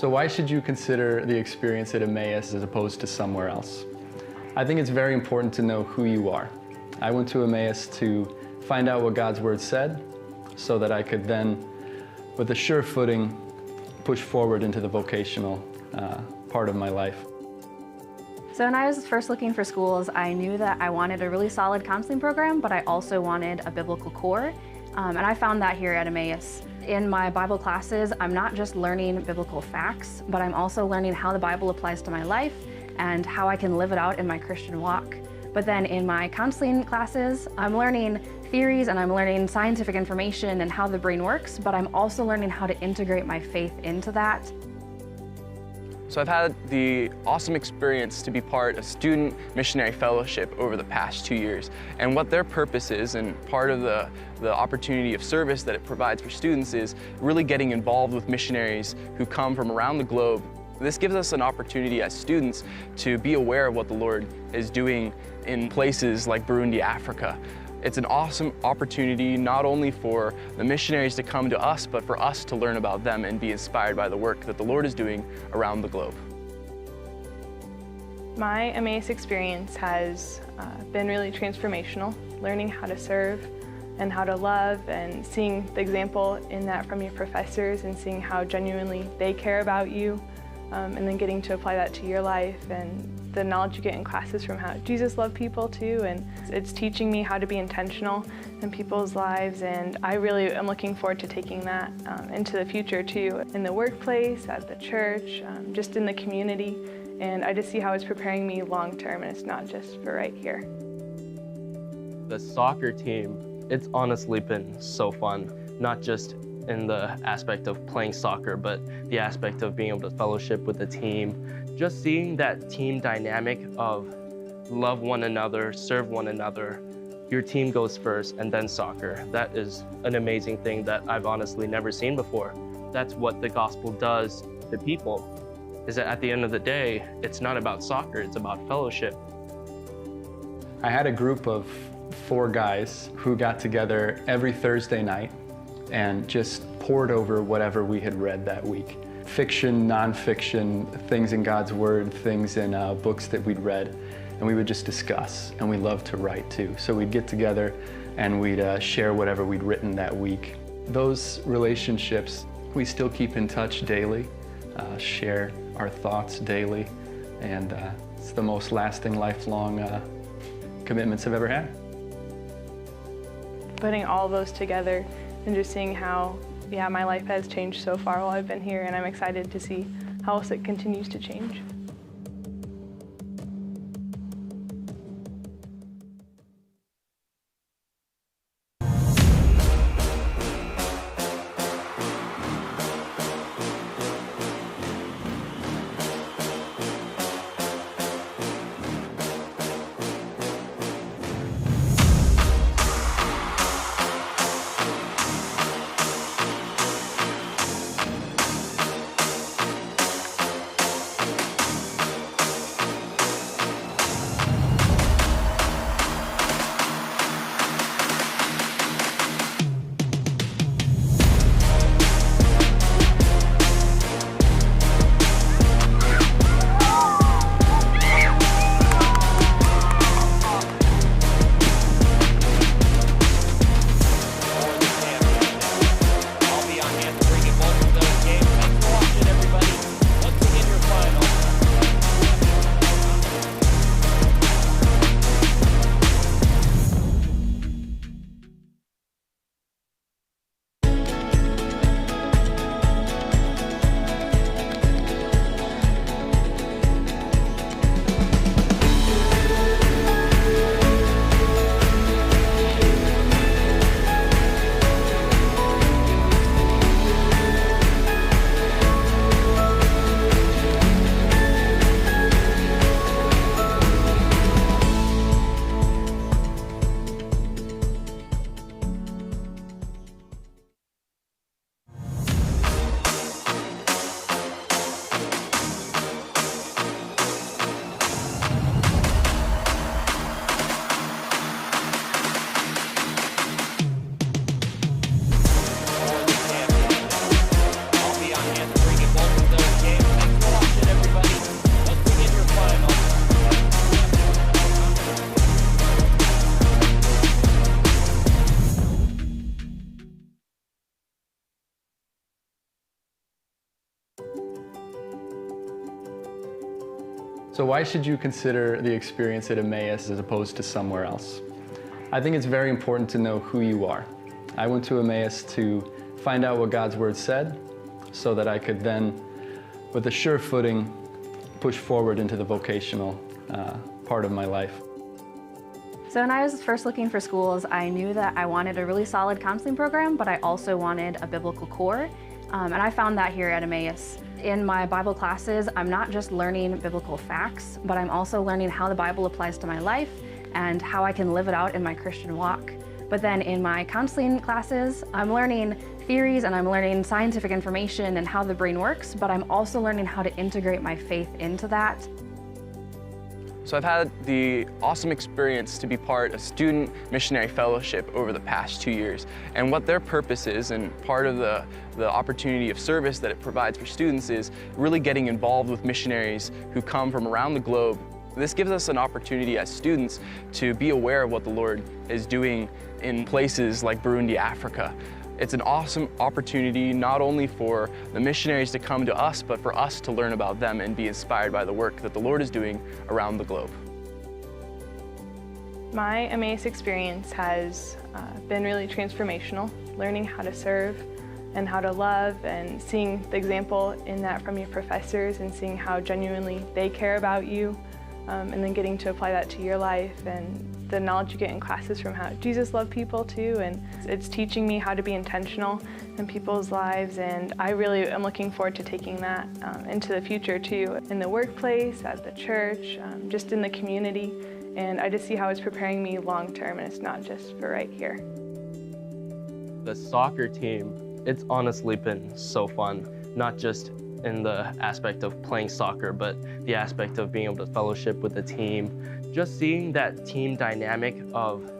So why should you consider the experience at Emmaus as opposed to somewhere else? I think it's very important to know who you are. I went to Emmaus to find out what God's Word said so that I could then, with a sure footing, push forward into the vocational part of my life. So when I was first looking for schools, I knew that I wanted a really solid counseling program, but I also wanted a biblical core. And I found that here at Emmaus. In my Bible classes, I'm not just learning biblical facts, but I'm also learning how the Bible applies to my life and how I can live it out in my Christian walk. But then in my counseling classes, I'm learning theories and I'm learning scientific information and how the brain works, but I'm also learning how to integrate my faith into that. So I've had the awesome experience to be part of Student Missionary Fellowship over the past 2 years. And what their purpose is, and part of the opportunity of service that it provides for students, is really getting involved with missionaries who come from around the globe. This gives us an opportunity as students to be aware of what the Lord is doing in places like Burundi, Africa. It's an awesome opportunity not only for the missionaries to come to us, but for us to learn about them and be inspired by the work that the Lord is doing around the globe. My Emmaus experience has been really transformational, learning how to serve and how to love, and seeing the example in that from your professors and seeing how genuinely they care about you, and then getting to apply that to your life, and the knowledge you get in classes from how Jesus loved people too, and it's teaching me how to be intentional in people's lives, and I really am looking forward to taking that into the future too, in the workplace, at the church, just in the community, and I just see how it's preparing me long term, and it's not just for right here. The soccer team, it's honestly been so fun, not just in the aspect of playing soccer, but the aspect of being able to fellowship with the team. Just seeing that team dynamic of love one another, serve one another, your team goes first and then soccer. That is an amazing thing that I've honestly never seen before. That's what the gospel does to people, is that at the end of the day, it's not about soccer, it's about fellowship. I had a group of 4 guys who got together every Thursday night and just poured over whatever we had read that week. Fiction, nonfiction, things in God's Word, things in books that we'd read, and we would just discuss, and we loved to write too. So we'd get together and we'd share whatever we'd written that week. Those relationships, we still keep in touch daily, share our thoughts daily, and it's the most lasting, lifelong commitments I've ever had. Putting all those together and just seeing how, my life has changed so far while I've been here, and I'm excited to see how else it continues to change. So why should you consider the experience at Emmaus as opposed to somewhere else? I think it's very important to know who you are. I went to Emmaus to find out what God's Word said so that I could then, with a sure footing, push forward into the vocational part of my life. So when I was first looking for schools, I knew that I wanted a really solid counseling program, but I also wanted a biblical core. And I found that here at Emmaus. In my Bible classes, I'm not just learning biblical facts, but I'm also learning how the Bible applies to my life and how I can live it out in my Christian walk. But then in my counseling classes, I'm learning theories and I'm learning scientific information and how the brain works, but I'm also learning how to integrate my faith into that. So I've had the awesome experience to be part of student missionary fellowship over the past 2 years. And what their purpose is, and part of the opportunity of service that it provides for students, is really getting involved with missionaries who come from around the globe. This gives us an opportunity as students to be aware of what the Lord is doing in places like Burundi, Africa. It's an awesome opportunity not only for the missionaries to come to us, but for us to learn about them and be inspired by the work that the Lord is doing around the globe. My Emmaus experience has been really transformational, learning how to serve and how to love, and seeing the example in that from your professors and seeing how genuinely they care about you, and then getting to apply that to your life, and the knowledge you get in classes from how Jesus loved people too, and it's teaching me how to be intentional in people's lives, and I really am looking forward to taking that into the future too, in the workplace, at the church, just in the community, and I just see how it's preparing me long term, and it's not just for right here. The soccer team, it's honestly been so fun, not just in the aspect of playing soccer, but the aspect of being able to fellowship with the team. Just seeing that team dynamic of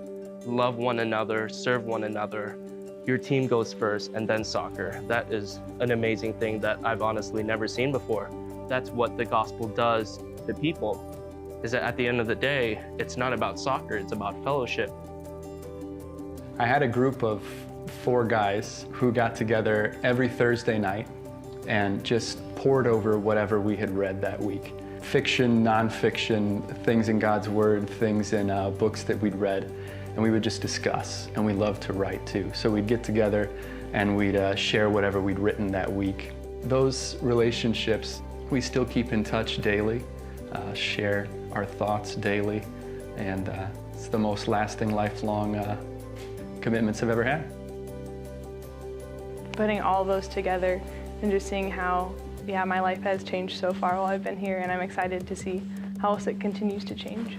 love one another, serve one another, your team goes first and then soccer. That is an amazing thing that I've honestly never seen before. That's what the gospel does to people, is that at the end of the day, it's not about soccer, it's about fellowship. I had a group of 4 guys who got together every Thursday night and just poured over whatever we had read that week. Fiction, nonfiction, things in God's Word, things in books that we'd read, and we would just discuss, and we loved to write too. So we'd get together and we'd share whatever we'd written that week. Those relationships, we still keep in touch daily, share our thoughts daily, and it's the most lasting, lifelong commitments I've ever had. Putting all those together and just seeing how, my life has changed so far while I've been here, and I'm excited to see how else it continues to change.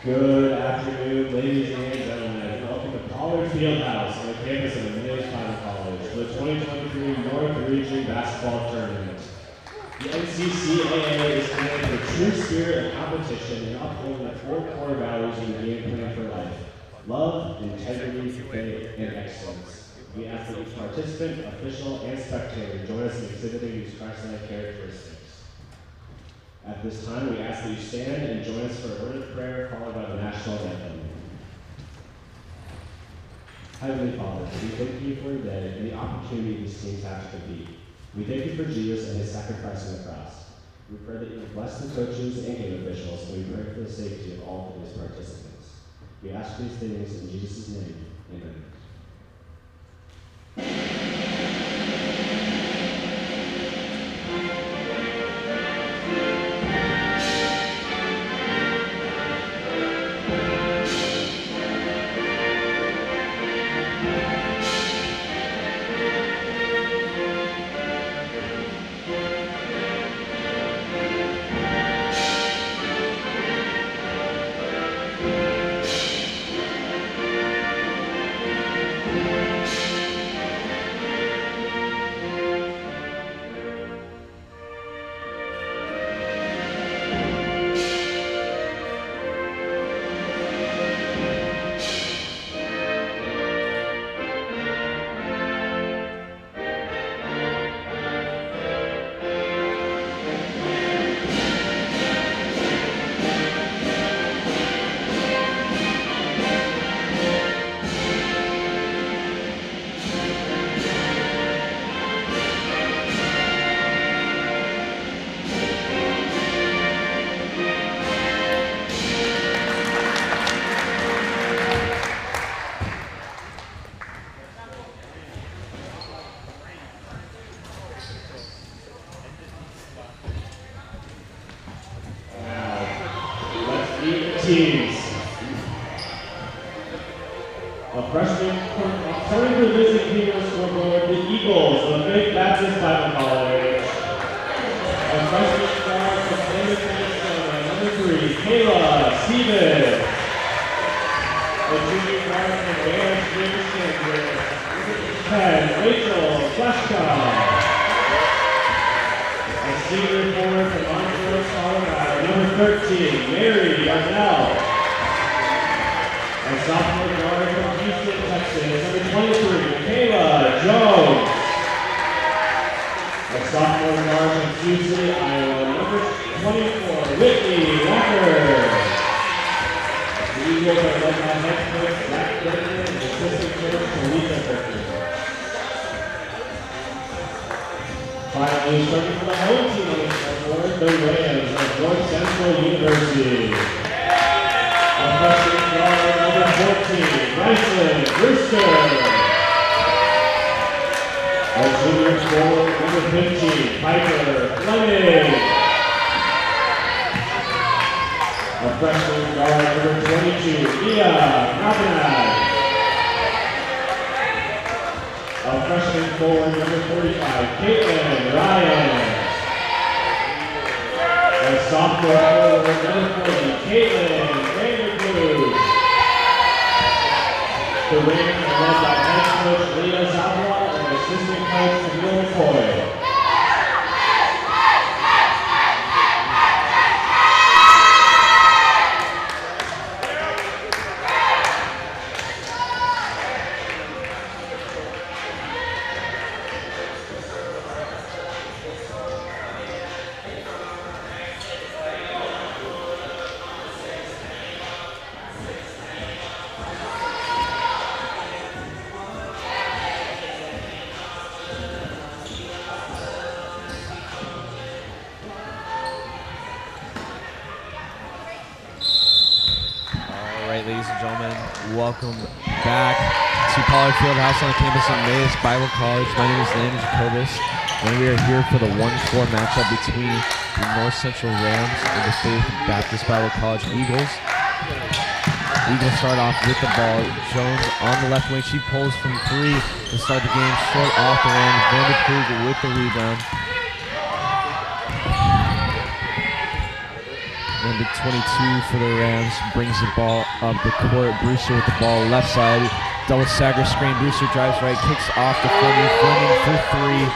Good afternoon, ladies and gentlemen. Welcome to Pollard Fieldhouse on the campus of Emmaus Bible College for the 2023 North Region Basketball Tournament. The NCCAA is committed to a true spirit of competition and upholding the 4 core values of the game plan for life: love, integrity, faith, and excellence. We ask that each participant, official, and spectator join us in exhibiting these Christ-like characteristics. At this time, we ask that you stand and join us for a word of prayer followed by the national anthem. Heavenly Father, we thank you for today and the opportunity these teams have to compete. We thank you for Jesus and his sacrifice on the cross. We pray that you will bless the coaches and game officials, and we pray for the safety of all today's participants. We ask these things in Jesus' name. Amen. Teams. A freshman turning to visit team on scoreboard, the Eagles of Faith Baptist Bible College. A freshman guard from Emmaus, Minnesota, number 3, Kayla Stevens. A junior guard from Wales, James 10, Rachel Fleshka. A senior forward from Montrose, Colorado, number 13, Mary Darnell. A sophomore guard from Houston, Texas, number 23, Kayla Jones. A sophomore guard from Sioux City, Iowa, number 24, Whitney Walker. The Eagles are led by head coach Zach Burton and assistant coach Lisa Burton. Finally, starting for the home team on the scoreboard, the Rams of North Central University. A freshman guard, number 14, Bryson Brewster. A junior forward, number 15, Piper Fleming. A freshman guard, number 22, Mia Kavanagh. A freshman forward, number 45, Caitlin Ryan. A sophomore forward, number 40, Caitlin Vanderblue. The Rams are led by head coach Leah Zabra and assistant coach Camille McCoy. Ladies and gentlemen, welcome back to Pollard Fieldhouse on the campus of Emmaus Bible College. My name is Landon Jacobus, and we are here for the 1-4 matchup between the North Central Rams and the Faith Baptist Bible College Eagles. Eagles start off with the ball. Jones on the left wing. She pulls from 3 to start the game. Short off the rim. Vanderpool with the rebound. Number 22 for the Rams brings the ball up the court. Brewster with the ball left side. Double stagger screen. Brewster drives right, kicks off the Fleming. Fleming for three.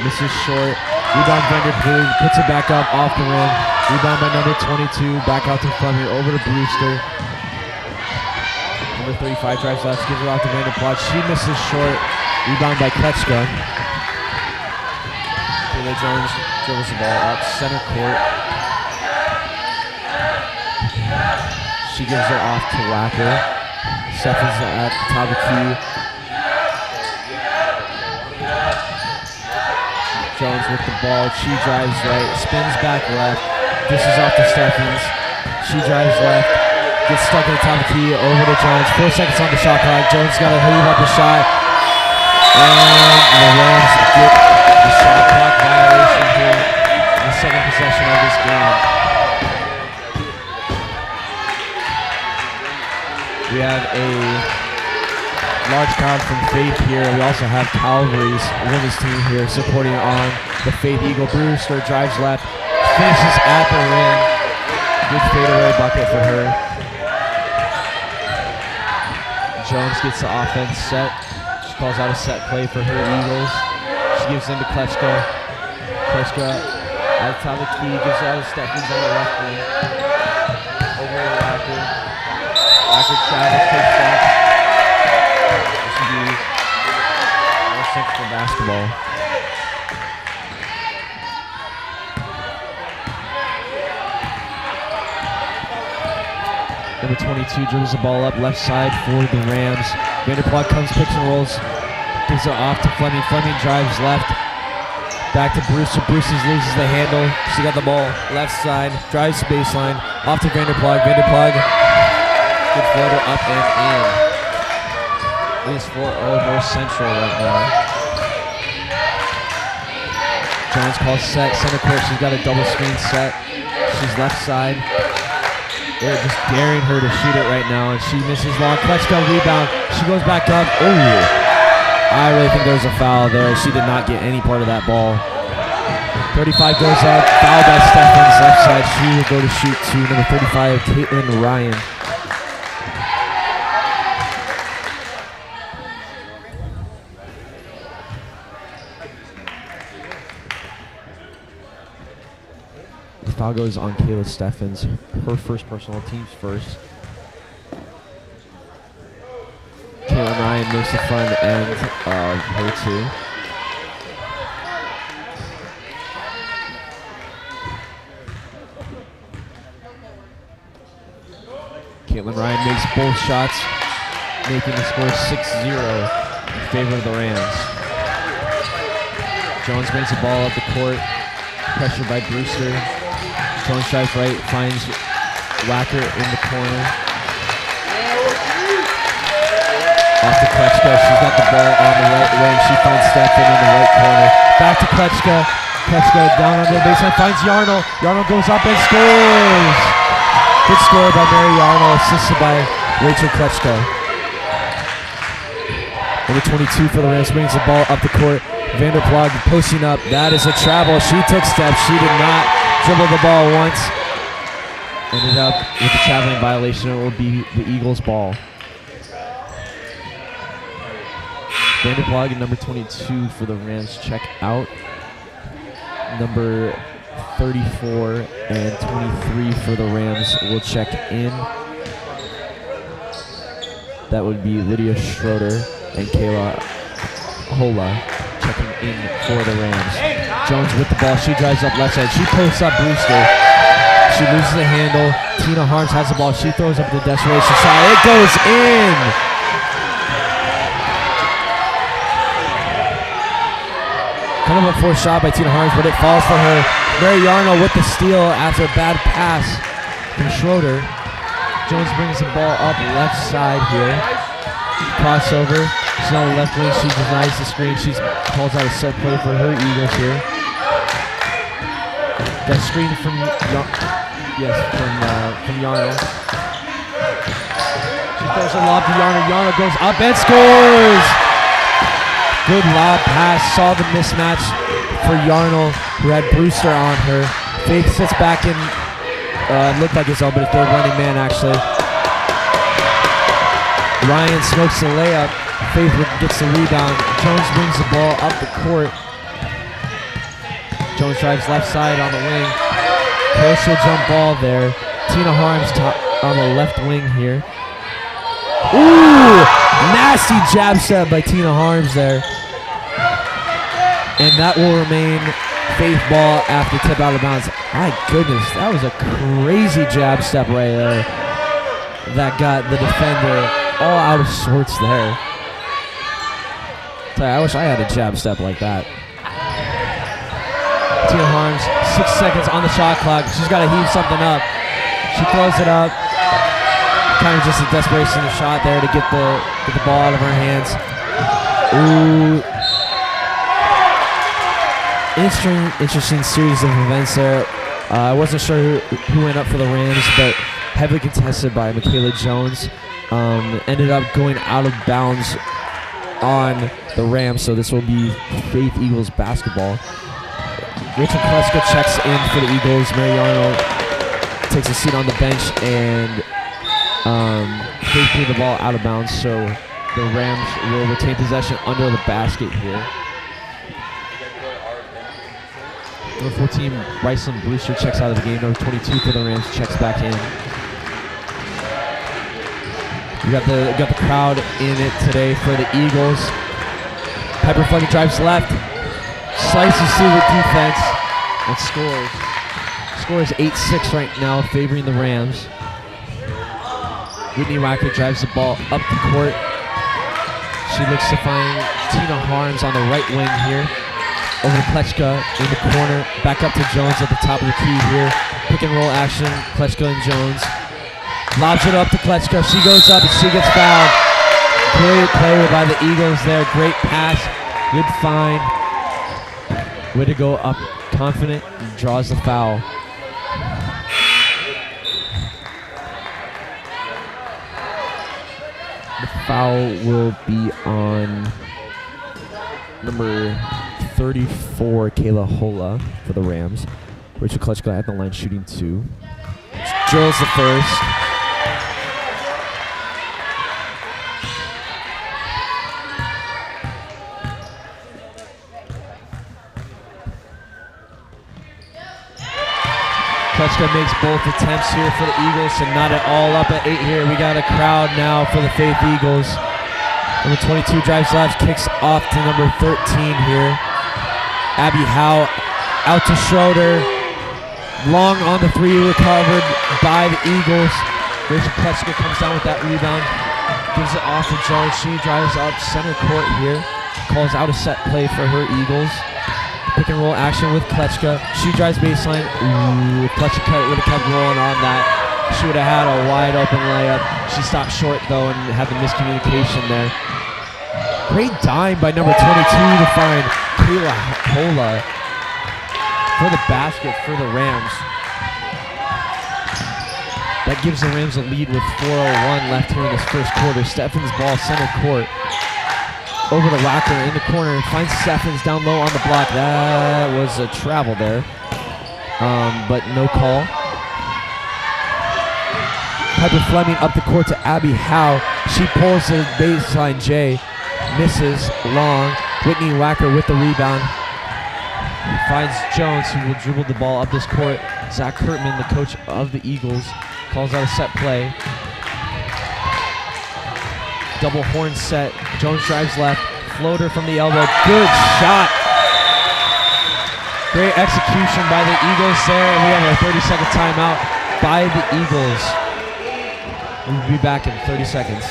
Misses short. Rebound Vanderpool. Puts it back up off the rim. Rebound by number 22. Back out to Fleming. Over to Brewster. Number 35 drives left. Gives it off to Vanderpool. She misses short. Rebound by Kletchka. Kayla Jones dribbles the ball up center court. She gives it off to Wacker. Steffens at the top of the key. Jones with the ball. She drives right. Spins back left. This is off to Steffens. She drives left. Gets stuck at the top of the key. Over to Jones. 4 seconds on the shot clock. Jones got to heave up a shot. And the Rams get the shot clock violation here in the second possession of this game. We have a large crowd from Faith here. We also have Calvary's women's team here supporting on the Faith Eagle. Brewster drives left, finishes at the rim. Good fadeaway bucket for her. Jones gets the offense set. She calls out a set play for her Eagles. She gives in to Kletchka. Kletchka at the top of the key, gives out to Steffens on the left wing. Over to Wacker. Wacker travels, takes back. This would be more six for basketball. Number 22 dribbles the ball up left side for the Rams. Vanderpool comes, picks and rolls. Gives it off to Fleming. Fleming drives left. Back to Brewster. Brewster loses the handle. She got the ball left side. Drives baseline. Off to Vanderpool. Vanderpool. Good floater up and in. It is for North Central right now. Jones calls set. Center court. She's got a double screen set. She's left side. They're just daring her to shoot it right now, and she misses long. Kletchka rebound. She goes back up. Oh, I really think there was a foul there. She did not get any part of that ball. 35 goes up. Foul by Steffens left side. She will go to shoot to number 35, Caitlin Ryan. The foul goes on Kayla Steffens, her first personal, team's first. Caitlin Ryan moves the front end of her two. Caitlin Ryan makes both shots, making the score 6-0 in favor of the Rams. Jones brings the ball up the court, pressured by Brewster. Jones drives right, finds Wacker in the corner. Off to Kletchka, she's got the ball on the right wing. She finds Steffens in the right corner. Back to Kletchka. Kletchka down under the baseline, finds Yarnell. Yarnell goes up and scores! Good score by Mary Yarnell, assisted by Rachel Kletchka. Number 22 for the Rams brings the ball up the court. Vanderpool posting up. That is a travel. She took steps. She did not dribble the ball once. Ended up with a traveling violation. It will be the Eagles' ball. Vanderpool and number 22 for the Rams check out. Number 34 and 23 for the Rams will check in. That would be Lydia Schroeder and Kayla Hola checking in for the Rams. Jones with the ball. She drives up left side. She posts up Brewster. She loses the handle. Tina Harms has the ball. She throws up the desperation shot. It goes in! Kind of a forced shot by Tina Harms, but it falls for her. Mary Yarnell with the steal after a bad pass from Schroeder. Jones brings the ball up left side here. Crossover. She's on the left wing. She denies the screen. She calls out a set play for her Eagles here. That screen from Yarnell. She throws a lob to Yarnell. Yarnell goes up and scores! Good lob pass. Saw the mismatch for Yarnell, who had Brewster on her. Faith sits back in It looked like his own, but a third running man actually. Ryan smokes the layup. Faith gets the rebound. Jones brings the ball up the court. Jones drives left side on the wing. Partial jump ball there. Tina Harms on the left wing here. Ooh! Nasty jab set by Tina Harms there. And that will remain Faith ball after tip out of bounds. My goodness, that was a crazy jab step right there. That got the defender all out of sorts there. I wish I had a jab step like that. Tina Harms, 6 seconds on the shot clock. She's got to heave something up. She throws it up. Kind of just a desperation shot there to get the ball out of her hands. Ooh. Interesting series of events there. I wasn't sure who went up for the Rams, but heavily contested by Michaela Jones. Ended up going out of bounds on the Rams, so this will be Faith Eagles basketball. Rachel Kleska checks in for the Eagles. Mariano takes a seat on the bench, and Faith threw the ball out of bounds, so the Rams will retain possession under the basket here. Number 14, Bryson Brewster checks out of the game. Number 22 for the Rams checks back in. We got the crowd in it today for the Eagles. Piper Fleming drives left, slices through the defense, and scores. Scores 8-6 right now, favoring the Rams. Whitney Wacker drives the ball up the court. She looks to find Tina Harms on the right wing here. Over to Klechka in the corner. Back up to Jones at the top of the key here. Pick and roll action, Klechka and Jones. Lobs it up to Klechka. She goes up and she gets fouled. Great play by the Eagles there. Great pass. Good find. Way to go up confident and draws the foul. The foul will be on number 34, Kayla Hola for the Rams. Rachel Klechka at the line shooting 2. Drills the first. Klechka makes both attempts here for the Eagles, and not at all up at 8 here. We got a crowd now for the Faith Eagles. Number 22 drives left, kicks off to number 13 here. Abby Howe out to Schroeder. Long on the 3, recovered by the Eagles. Rachel Klechka comes down with that rebound. Gives it off to Jones. She drives up center court here. Calls out a set play for her Eagles. Pick and roll action with Klechka. She drives baseline. Ooh, Klechka would have kept rolling on that. She would have had a wide open layup. She stopped short though and had the miscommunication there. Great dime by number 22 to find Kayla Hola for the basket for the Rams. That gives the Rams a lead with 4:01 left here in this first quarter. Steffens ball center court. Over to Wacker in the corner. Finds Steffens down low on the block. That was a travel there. But no call. Piper Fleming up the court to Abby Howe. She pulls the baseline J. Misses long. Whitney Wacker with the rebound. Finds Jones, who will dribble the ball up this court. Zach Kurtman, the coach of the Eagles, calls out a set play. Double horn set. Jones drives left. Floater from the elbow. Good shot. Great execution by the Eagles there. And we have a 30-second timeout by the Eagles. We'll be back in 30 seconds.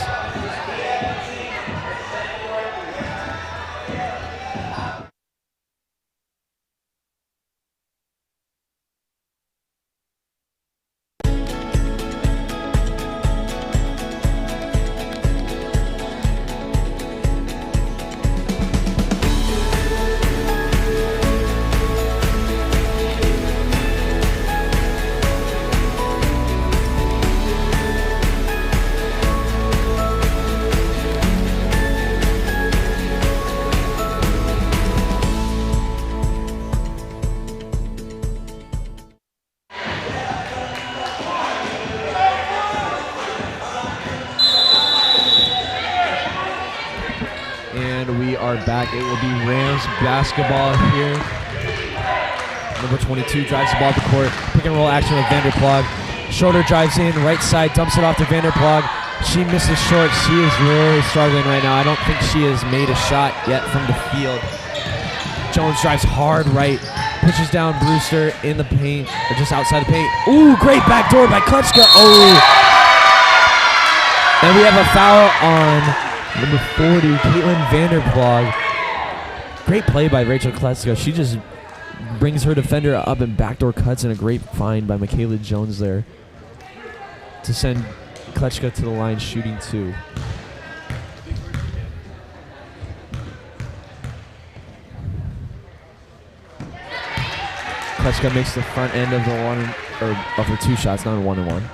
And we are back. It will be Rams basketball here. Number 22 drives the ball to the court. Pick and roll action with Vanderplug. Schroeder drives in, right side, dumps it off to Vanderplug. She misses short. She is really struggling right now. I don't think she has made a shot yet from the field. Jones drives hard right. Pushes down Brewster in the paint, or just outside the paint. Ooh, great backdoor by Klutschka. Oh! And we have a foul on number 40, Caitlin Vanderplug. Great play by Rachel Klutschka. She just brings her defender up and backdoor cuts, and a great find by Michaela Jones there to send Klutschka to the line shooting 2. Klutschka makes the front end of the one, or of her 2 shots, not a 1-1.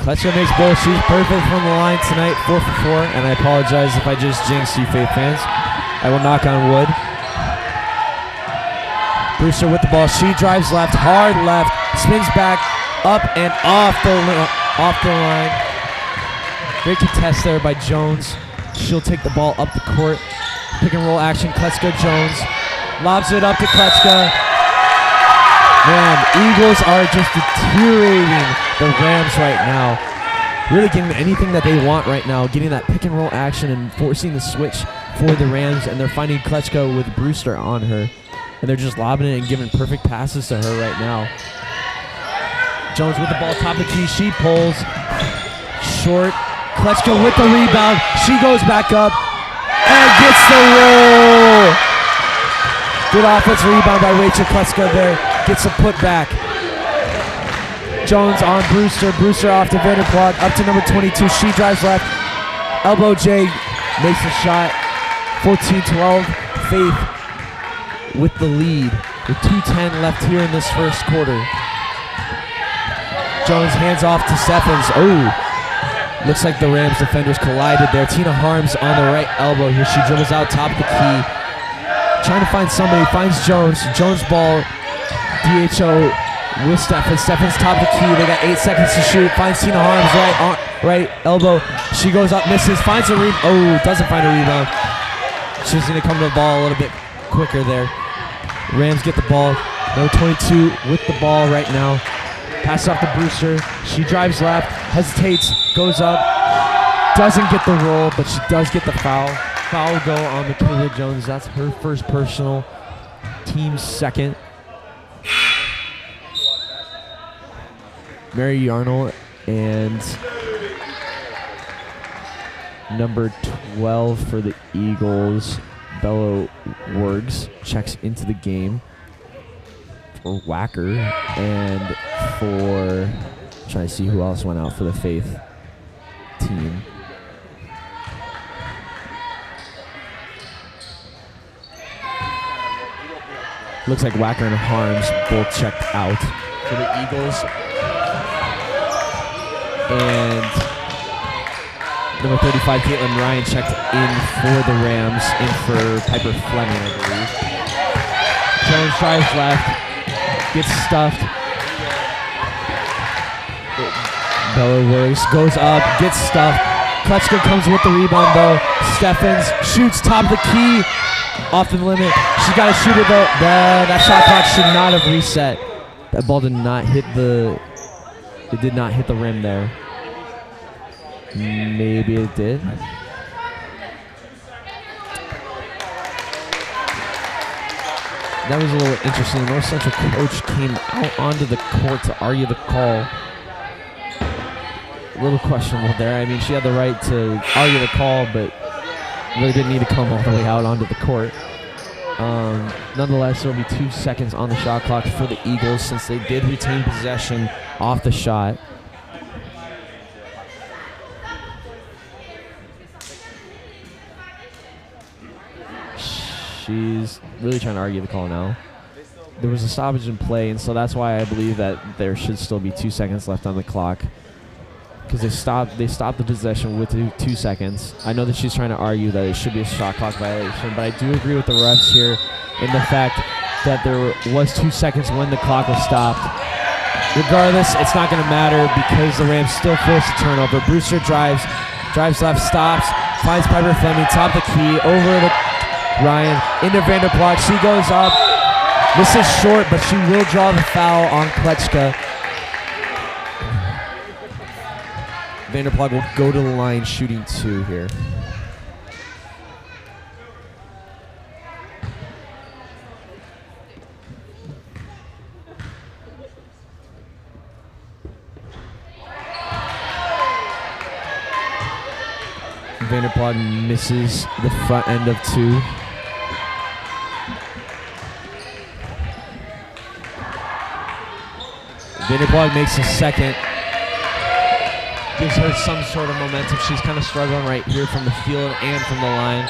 Klutschka makes both. She's perfect from the line tonight, 4 for 4. And I apologize if I just jinxed you, Faith fans. I will knock on wood. Brewster with the ball. She drives left, hard left, spins back, up and off the line. Great contest there by Jones. She'll take the ball up the court. Pick and roll action. Klutschka Jones lobs it up to Klutschka. Man, Eagles are just deteriorating the Rams right now. Really getting anything that they want right now. Getting that pick and roll action and forcing the switch for the Rams. And they're finding Klutschka with Brewster on her. And they're just lobbing it and giving perfect passes to her right now. Jones with the ball, top of the key. She pulls. Short. Klutschka with the rebound. She goes back up and gets the roll. Good offensive rebound by Rachel Klutschka there. Gets a putback. Jones on Brewster. Brewster off to Vanderplug. Up to number 22. She drives left. Elbow J makes a shot. 14-12. Faith with the lead. With 2:10 left here in this first quarter. Jones hands off to Steffens. Oh. Looks like the Rams defenders collided there. Tina Harms on the right elbow here. She dribbles out top of the key. Trying to find somebody. Finds Jones. Jones ball. DHO with Steffens. Steffens top of the key. They got 8 seconds to shoot. Finds Tina Harms right elbow. She goes up, misses. Finds a rebound. Oh, doesn't find a rebound. She's going to come to the ball a little bit quicker there. Rams get the ball. Number 22 with the ball right now. Pass off to Brewster. She drives left, hesitates, goes up, doesn't get the roll, but she does get the foul. Foul go on Michaela Jones. That's her first personal, team's second. Mary Yarnell and number 12 for the Eagles, Bella Wergs, checks into the game for Wacker, and for, I'm trying to see who else went out for the Faith team. Looks like Wacker and Harms both checked out for the Eagles. And number 35, Caitlin Ryan, checked in for the Rams, in for Piper Fleming, I believe. Jones drives left. Gets stuffed. Bella Wergs goes up, gets stuffed. Klutschka comes with the rebound though. Steffens shoots top of the key. Off the limit. She's got to shoot it though. That shot clock should not have reset. That ball did not hit the... It did not hit the rim there. Maybe it did. That was a little interesting. North Central coach came out onto the court to argue the call. A little questionable there. I mean, she had the right to argue the call, but really didn't need to come all the way out onto the court. Nonetheless, there will be 2 seconds on the shot clock for the Eagles since they did retain possession off the shot. She's really trying to argue the call now. There was a stoppage in play, and so that's why I believe that there should still be 2 seconds left on the clock. Because they stopped the possession with 2 seconds. I know that she's trying to argue that it should be a shot clock violation, but I do agree with the refs here in the fact that there was 2 seconds when the clock was stopped. regardless, it's not going to matter because the Rams still force a turnover. Brewster drives left, stops, finds Piper Fleming, top the key, over to Ryan, into Vanderploeg. She goes up, misses short, but she will draw the foul on Kletchka. Vanderploeg will go to the line shooting 2 here. Vanderploeg misses the front end of 2. Vanderploeg makes a second. Gives her some sort of momentum. She's kind of struggling right here from the field and from the line.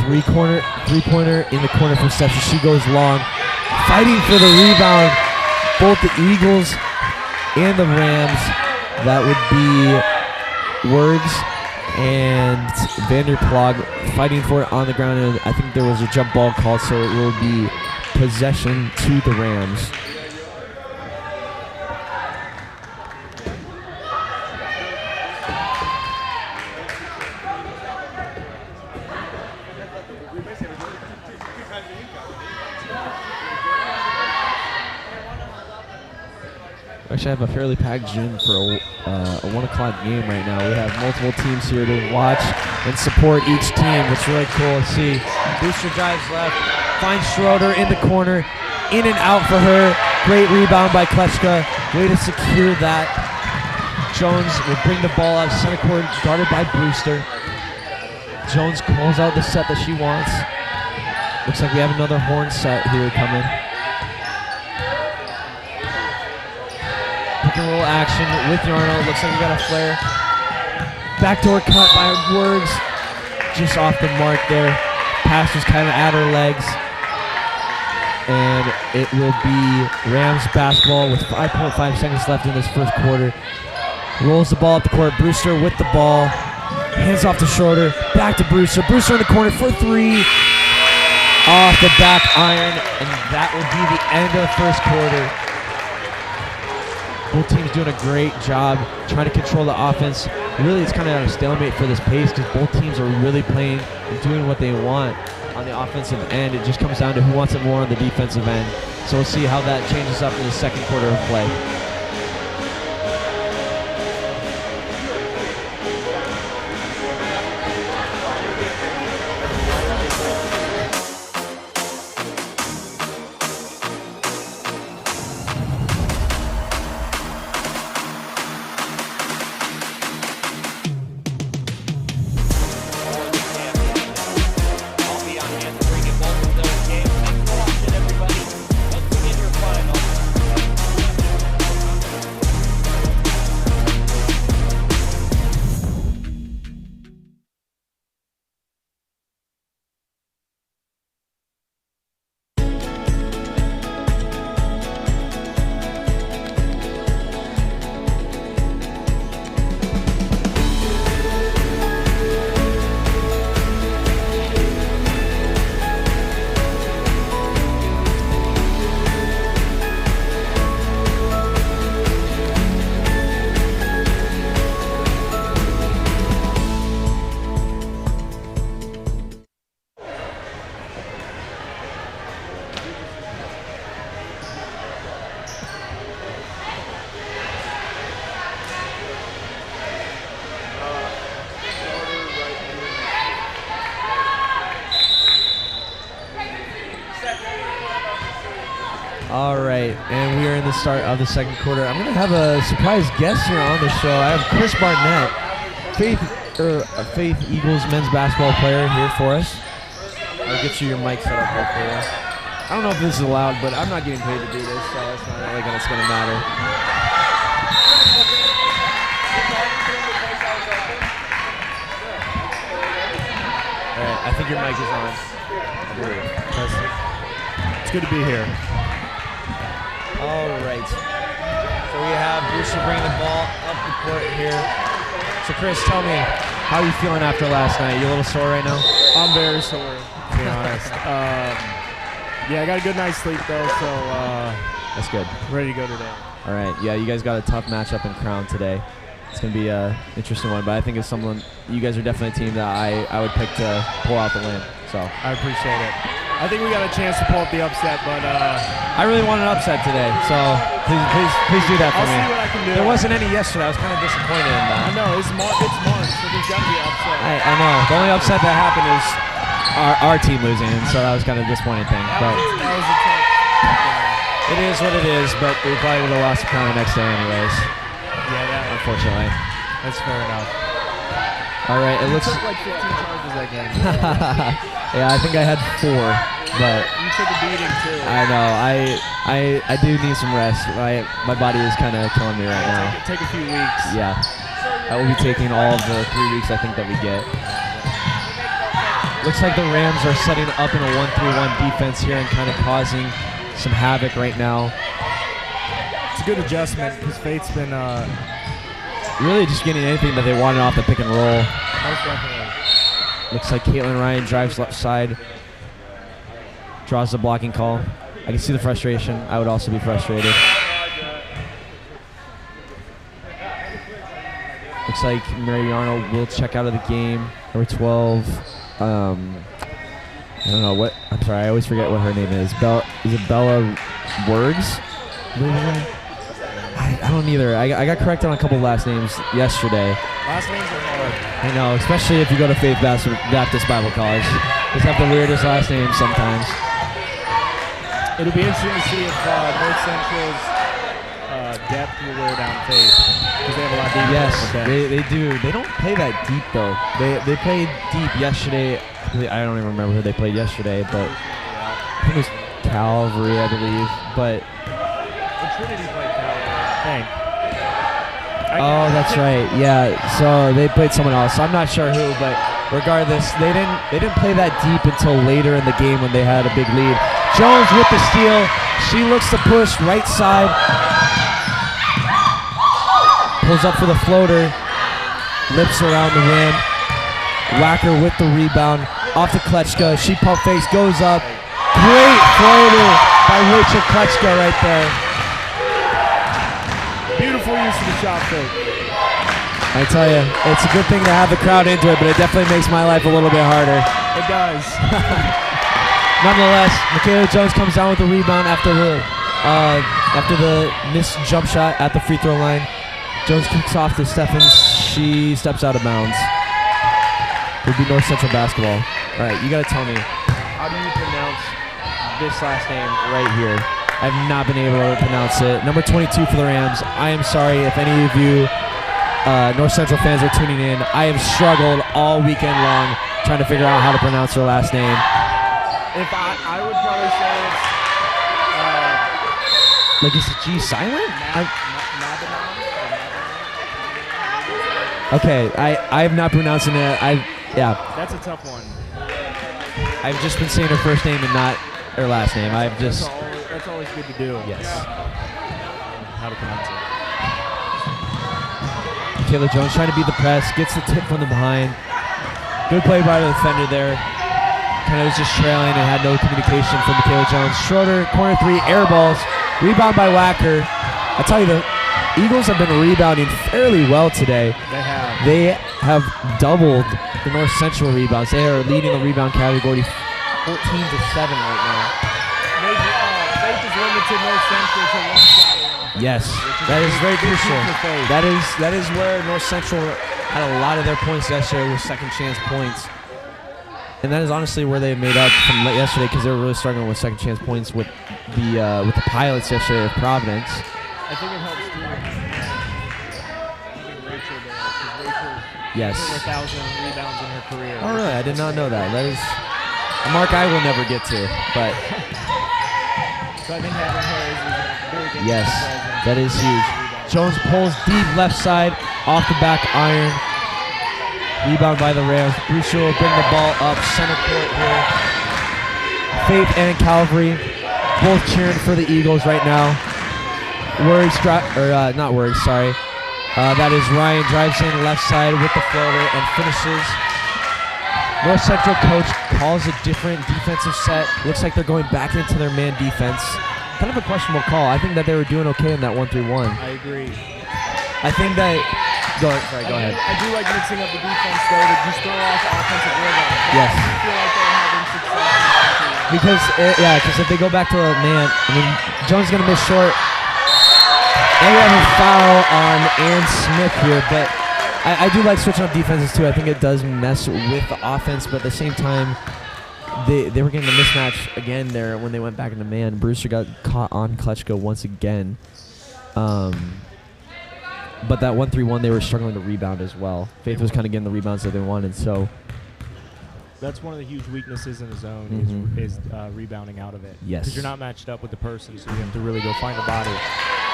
Three-pointer in the corner from Steph. She goes long. Fighting for the rebound. Both the Eagles and the Rams. That would be Words and Vanderploeg fighting for it on the ground. And I think there was a jump ball call, so it will be possession to the Rams. Actually, I have a fairly packed gym for a 1 o'clock game right now. We have multiple teams here to watch and support each team. It's really cool to see. Booster drives left, finds Schroeder in the corner, in and out for her. Great rebound by Kletchka. Way to secure that. Jones will bring the ball out center court, guarded by Brewster. Jones calls out the set that she wants. Looks like we have another horn set here coming. Pick and roll action with Yarno. Looks like we got a flare. Backdoor cut by Words. Just off the mark there. Pass was kind of at her legs. And it will be Rams basketball with 5.5 seconds left in this first quarter. Rolls the ball up the court. Brewster with the ball. Hands off to Schroeder. Back to Brewster. Brewster in the corner for 3. Off the back iron. And that will be the end of the first quarter. Both teams doing a great job trying to control the offense. Really, it's kind of at a stalemate for this pace because both teams are really playing and doing what they want on the offensive end. It just comes down to who wants it more on the defensive end. So we'll see how that changes up in the second quarter of play. All right, and we are in the start of the second quarter. I'm going to have a surprise guest here on the show. I have Chris Barnett, Faith Eagles men's basketball player, here for us. I'll get you your mic set up real quick. I don't know if this is allowed, but I'm not getting paid to do this, so it's not really going to matter. All right, I think your mic is on. It's good to be here. All right. So we have Brewster bringing the ball up the court here. So Chris, tell me, how are you feeling after last night? You a little sore right now? I'm very sore, to be honest. Yeah, I got a good night's sleep though, so That's good. ready to go today. All right. Yeah, you guys got a tough matchup in Crown today. It's going to be an interesting one, but I think it's someone, you guys are definitely a team that I would pick to pull out the win. So I appreciate it. I think we got a chance to pull up the upset, but I really want an upset today, so please do that for I'll me. see what I can do. There wasn't any yesterday. I was kind of disappointed in that. I know, it's March, so there's got to be an upset. I know. The only upset that happened is our team losing, and so that was kind of a disappointing thing. But That was a tough. it is what it is, but we probably would have lost the Crown the next day anyways, Yeah, unfortunately. that's fair enough. All right, it looks... You took like 15 charges that game. Yeah, I think I had 4, but... You took a beating too. I know. I do need some rest. My body is kind of killing me right now. Take a few weeks. Yeah. I will be taking all of the 3 weeks I think that we get. Looks like the Rams are setting up in a 1-3-1 defense here and kind of causing some havoc right now. It's a good adjustment because Fate's been Really just getting anything that they wanted off the pick and roll. most definitely. Looks like Caitlin Ryan drives left side, draws the blocking call. I can see the frustration. I would also be frustrated. Looks like Mary Arnold will check out of the game. Number 12. I don't know what. I'm sorry. I always forget what her name is. Is it Bella Words? I don't either. I got corrected on a couple last names yesterday. Last names are hard. I know, especially if you go to Faith Baptist Bible College. They have the weirdest last names sometimes. It'll be interesting to see if North Central's depth will wear down Faith because they have a lot deeper. Yes, they do. They don't play that deep though. They played deep yesterday. I don't even remember who they played yesterday, but I think it was Calvary, I believe. But Trinity played Calvary, I think. oh, that's right. Yeah. So they played someone else. I'm not sure who, but regardless, they didn't play that deep until later in the game when they had a big lead. Jones with the steal. She looks to push right side. Pulls up for the floater. Lips around the rim. Wacker with the rebound. Off to Kletchka. She pump fakes. Goes up. Great floater by Rachel Kletchka right there. Beautiful use of the shot fake. I tell you, it's a good thing to have the crowd into it, but it definitely makes my life a little bit harder. It does. Nonetheless, Michaela Jones comes down with the rebound after the missed jump shot at the free throw line. Jones kicks off to Stephens. She steps out of bounds. It would be North Central basketball. All right, you got to tell me, how do you pronounce this last name right here? I've not been able to pronounce it. Number 22 for the Rams. I am sorry if any of you North Central fans are tuning in. I have struggled all weekend long trying to figure out how to pronounce her last name. If I would probably say it's Like, is the G silent? Okay, I have not pronounced it. Yeah. That's a tough one. I've just been saying her first name and not her last name. That's always good to do. Yes. How to pronounce it. Michaela Jones trying to beat the press, gets the tip from the behind. Good play by the defender there. Kind of was just trailing and had no communication from Michaela Jones. Schroeder, corner 3, air balls. Rebound by Wacker. I tell you, the Eagles have been rebounding fairly well today. They have doubled the North Central rebounds. They are leading the rebound category 14-7 right now. Faith is limited North Central to one shot. Yes, that is very crucial. That is where North Central had a lot of their points yesterday with second chance points. And that is honestly where they made up from yesterday because they were really struggling with second chance points with the Pilots yesterday of Providence. I think it helps too. Rachel there, because Rachel Yes. hit 1,000 rebounds in her career. Oh, really? I did not know that. That is a mark I will never get to. But So I think having her is a very good yes, presence. that is huge. Jones pulls deep left side off the back iron. Rebound by the Rams. Bruce will bring the ball up center court here. Faith and Calvary both cheering for the Eagles right now. Not Words, sorry. That is Ryan drives in left side with the floater and finishes. North Central coach calls a different defensive set. Looks like they're going back into their man defense. Kind of a questionable call. I think that they were doing okay in that 1-3-1. I agree. I think that. Go ahead. I do like mixing up the defense though to just throw off offensive rhythm. Yes. I feel like they're having success. Because if they go back to a man, I mean, Jones is gonna miss short. And we have a foul on Aaron Smith here, but I do like switching up defenses too. I think it does mess with the offense, but at the same time, they were getting the mismatch again there when they went back into man. Brewster got caught on Klechko once again. But that 1-3-1, they were struggling to rebound as well. Faith was kind of getting the rebounds that they wanted, so. That's one of the huge weaknesses in the zone is rebounding out of it. Yes. Because you're not matched up with the person, so you have to really go find the body.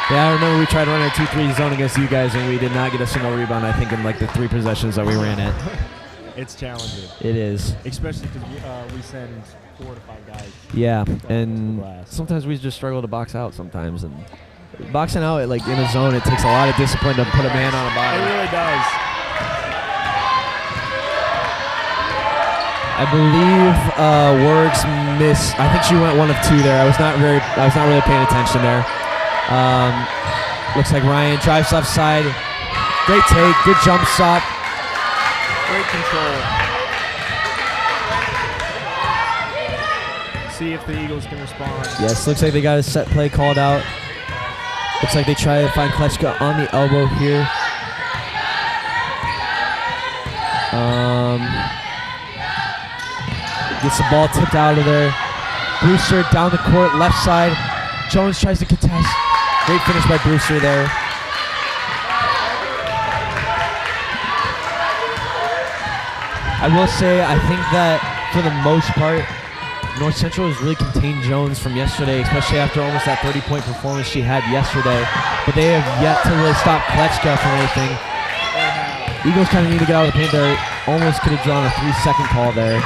Yeah, I remember we tried running a 2-3 zone against you guys, and we did not get a single rebound, I think, in like the 3 possessions that we ran it. It's challenging. It is. Especially because we send 4 to 5 guys. Yeah, and sometimes we just struggle to box out sometimes. And boxing out like in a zone, it takes a lot of discipline to put a man on a body. It really does. I believe Works missed. I think she went 1 of 2 there. I was not really paying attention there. Looks like Ryan drives left side. Great take, good jump shot. Great control. See if the Eagles can respond. Yes, looks like they got a set play called out. Looks like they try to find Klechka on the elbow here. Gets the ball tipped out of there. Brewster down the court, left side. Jones tries to contest. Great finish by Brewster there. I will say, I think that for the most part, North Central has really contained Jones from yesterday, especially after almost that 30-point performance she had yesterday. But they have yet to really stop Klechka from anything. Eagles kind of need to get out of the paint there. Almost could have drawn a 3-second call there.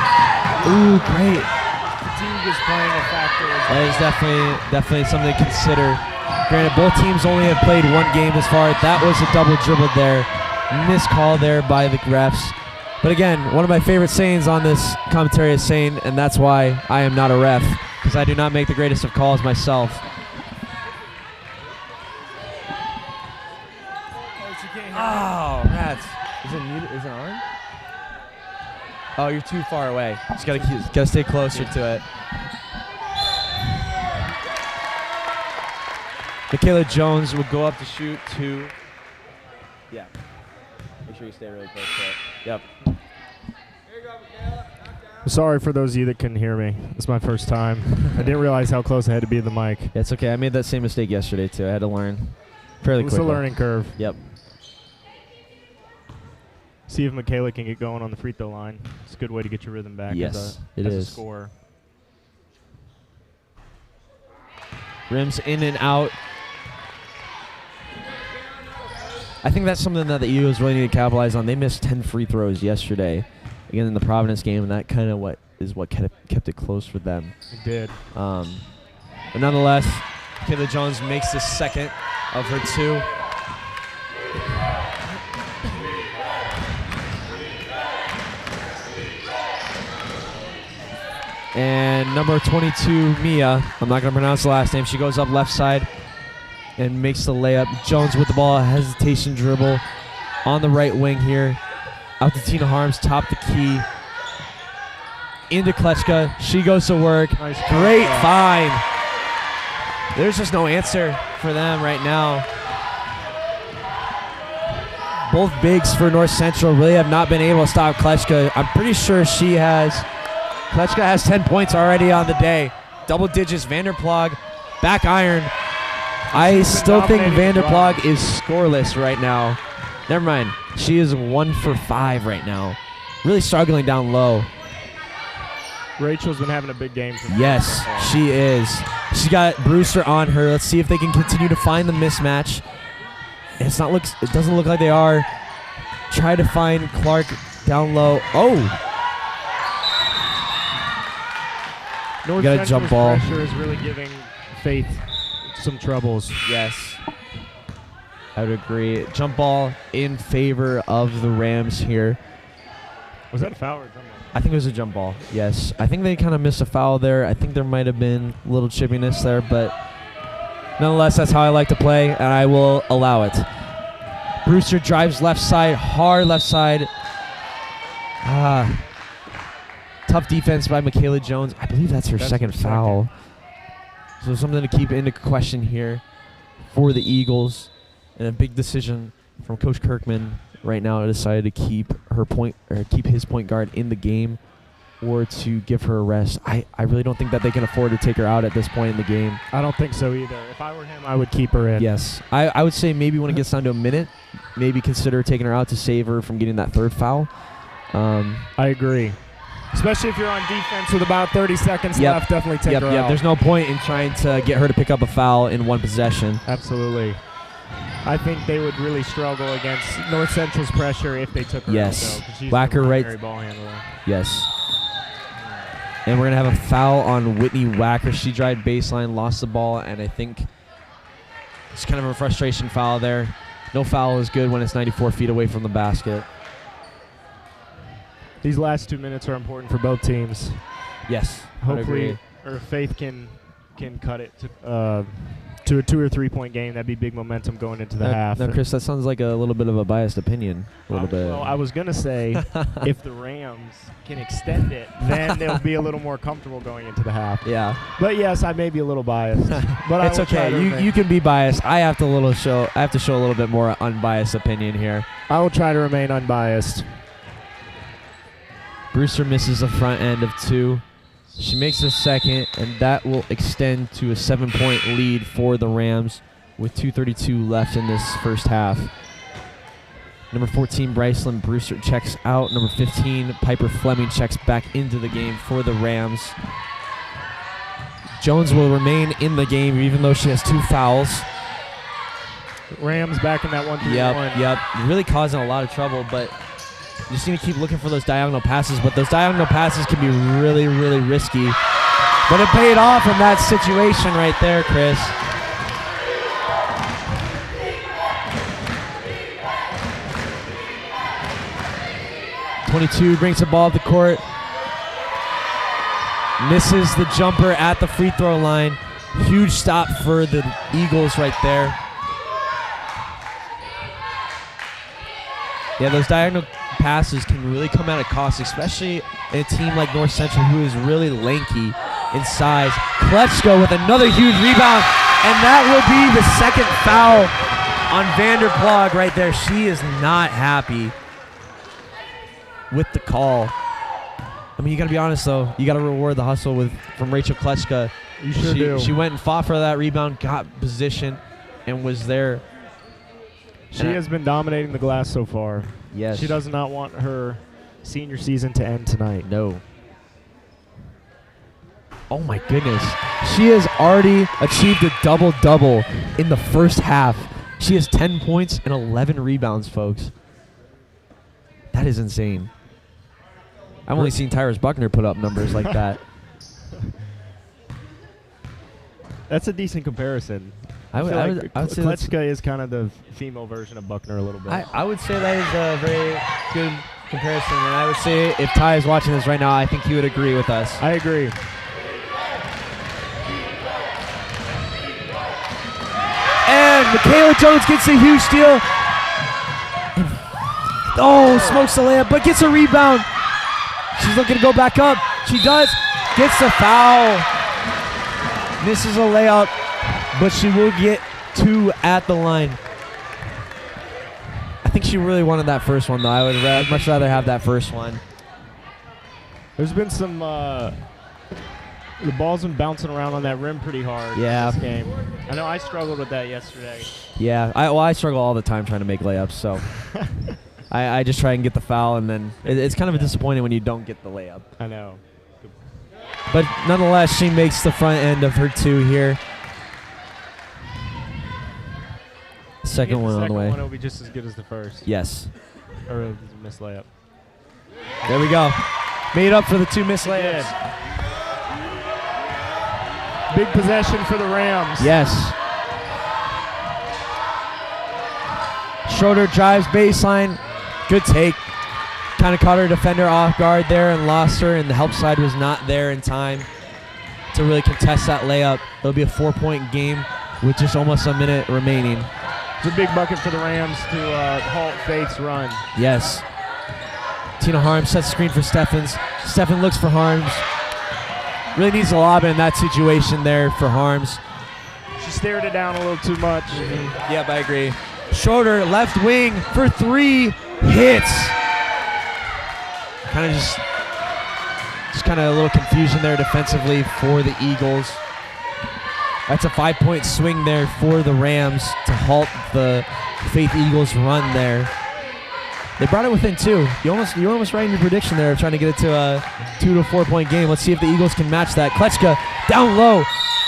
Ooh, great. Fatigue is playing a factor. That is definitely something to consider. Granted, both teams only have played 1 game as far. That was a double dribble there. Missed call there by the refs. But again, one of my favorite sayings on this commentary is saying, and that's why I am not a ref, because I do not make the greatest of calls myself. Oh, rats. Is it on? Oh, you're too far away. Just gotta stay closer to it. Michaela Jones will go up to shoot 2. Yeah. Make sure you stay really close to it. Yep. Sorry for those of you that couldn't hear me. It's my first time. I didn't realize how close I had to be to the mic. It's okay. I made that same mistake yesterday, too. I had to learn fairly quickly. It's a learning curve. Yep. See if Michaela can get going on the free throw line. It's a good way to get your rhythm back yes, as a scorer. Rims in and out. I think that's something that the Eagles really need to capitalize on. They missed 10 free throws yesterday, again in the Providence game, and that kind of what kept it close for them. It did. But nonetheless, Kayla Jones makes the second of her 2. And number 22, Mia, I'm not going to pronounce the last name. She goes up left side and makes the layup. Jones with the ball, hesitation dribble on the right wing here. Out to Tina Harms, top the key. Into Klechka. She goes to work. Nice Great find. There's just no answer for them right now. Both bigs for North Central really have not been able to stop Klechka. I'm pretty sure Klechka has 10 points already on the day. Double digits, Vanderplag, back iron. I still think Vanderplag is scoreless right now. Never mind. She is 1 for 5 right now. Really struggling down low. Rachel's been having a big game. Yes, she is. She's got Brewster on her. Let's see if they can continue to find the mismatch. It doesn't look like they are. Try to find Clark down low. Oh! North got a jump ball. Pressure is really giving Faith some troubles. Yes. I would agree. Jump ball in favor of the Rams here. Was that a foul or a jump ball? I think it was a jump ball, yes. I think they kind of missed a foul there. I think there might have been a little chippiness there, but nonetheless, that's how I like to play, and I will allow it. Brewster drives left side, hard left side. Tough defense by Michaela Jones. I believe that's her second foul. So something to keep into question here for the Eagles, and a big decision from Coach Kirkman right now to decide to keep his point guard in the game or to give her a rest. I really don't think that they can afford to take her out at this point in the game. I don't think so either. If I were him, I would keep her in. Yes. I would say maybe when it gets down to a minute, maybe consider taking her out to save her from getting that third foul. I agree. Especially if you're on defense with about 30 seconds left, definitely take her out. There's no point in trying to get her to pick up a foul in one possession. Absolutely. I think they would really struggle against North Central's pressure if they took her out, though, 'cause she's Whacker the right. primary ball handler. Yes. And we're going to have a foul on Whitney Whacker. She drive baseline, lost the ball, and I think it's kind of a frustration foul there. No foul is good when it's 94 feet away from the basket. These last 2 minutes are important for both teams. Yes. Hopefully, or Faith can cut it to a 2 or 3 point game. That'd be big momentum going into the half. Now, Chris, that sounds like a little bit of a biased opinion. A little bit. Well, I was going to say if the Rams can extend it, then they'll be a little more comfortable going into the half. Yeah. But yes, I may be a little biased. But it's okay. You can be biased. I have to show a little bit more unbiased opinion here. I will try to remain unbiased. Brewster misses the front end of 2. She makes a second, and that will extend to a 7-point lead for the Rams with 2:32 left in this first half. Number 14, Brycelyn Brewster checks out. Number 15, Piper Fleming checks back into the game for the Rams. Jones will remain in the game even though she has 2 fouls. Rams back in that 1-3-1. Yep. Really causing a lot of trouble, but you just need to keep looking for those diagonal passes, but those diagonal passes can be really, really risky. But it paid off in that situation right there, Chris. .22 brings the ball up the court. Misses the jumper at the free throw line. Huge stop for the Eagles right there. Yeah, those diagonal passes can really come at a cost, especially in a team like North Central who is really lanky in size. Kletchko with another huge rebound, and that will be the second foul on Vanderplag right there. She is not happy with the call. I mean, you got to be honest, though. You got to reward the hustle from Rachel Kletchko. You sure do. She went and fought for that rebound, got position, and was there. She has been dominating the glass so far. Yes. She does not want her senior season to end tonight. No. Oh, my goodness. She has already achieved a double-double in the first half. She has 10 points and 11 rebounds, folks. That is insane. I've only seen Tyrus Buckner put up numbers like that. That's a decent comparison. I would say Kletchko is kind of the female version of Buckner a little bit. I would say that is a very good comparison, and I would say if Ty is watching this right now, I think he would agree with us. I agree. And Michaela Jones gets a huge steal. Oh, smokes the layup, but gets a rebound. She's looking to go back up. She does. Gets a foul. Misses a layup, but she will get 2 at the line. I think she really wanted that first one, though. I would much rather have that first one. There's been some the ball's been bouncing around on that rim pretty hard in this game. I know I struggled with that yesterday. Yeah, I struggle all the time trying to make layups, so I just try and get the foul, and then it's kind of disappointing when you don't get the layup. I know. But nonetheless, she makes the front end of her 2 here. Second one on the way. Second one will be just as good as the first. Yes. Or a missed layup. There we go. Made up for the 2 missed layups. Big possession for the Rams. Yes. Schroeder drives baseline. Good take. kind of caught our defender off guard there and lost her, and the help side was not there in time to really contest that layup. It'll be a 4-point game with just almost a minute remaining. It's a big bucket for the Rams to halt Faith's run. Yes. Tina Harms sets screen for Steffens. Steffen looks for Harms. Really needs a lob in that situation there for Harms. She stared it down a little too much. Yep, I agree. Schroeder, left wing for 3, hits. Kind of just kind of a little confusion there defensively for the Eagles. That's a 5-point swing there for the Rams to halt the Faith Eagles run there. They brought it within 2. You were almost right in your prediction there of trying to get it to a 2 to 4 point game. Let's see if the Eagles can match that. Kletchka down low,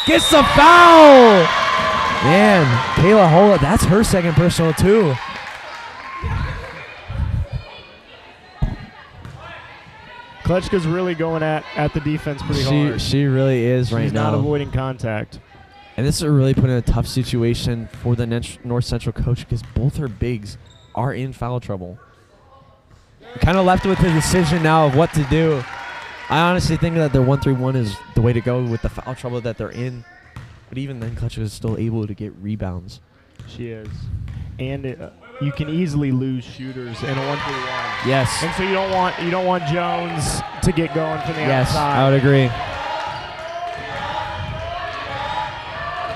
gets the foul. Man, Kayla Hola, that's her second personal too. Kletchka's really going at the defense pretty hard. She really is right now. She's not avoiding contact. And this is really putting a tough situation for the North Central coach because both her bigs are in foul trouble. Kind of left with the decision now of what to do. I honestly think that their 1-3-1 is the way to go with the foul trouble that they're in. But even then, Kletchka is still able to get rebounds. She is. And you can easily lose shooters in a 1-3-1. Yes. And so you don't want Jones to get going from the outside. Yes, I would agree.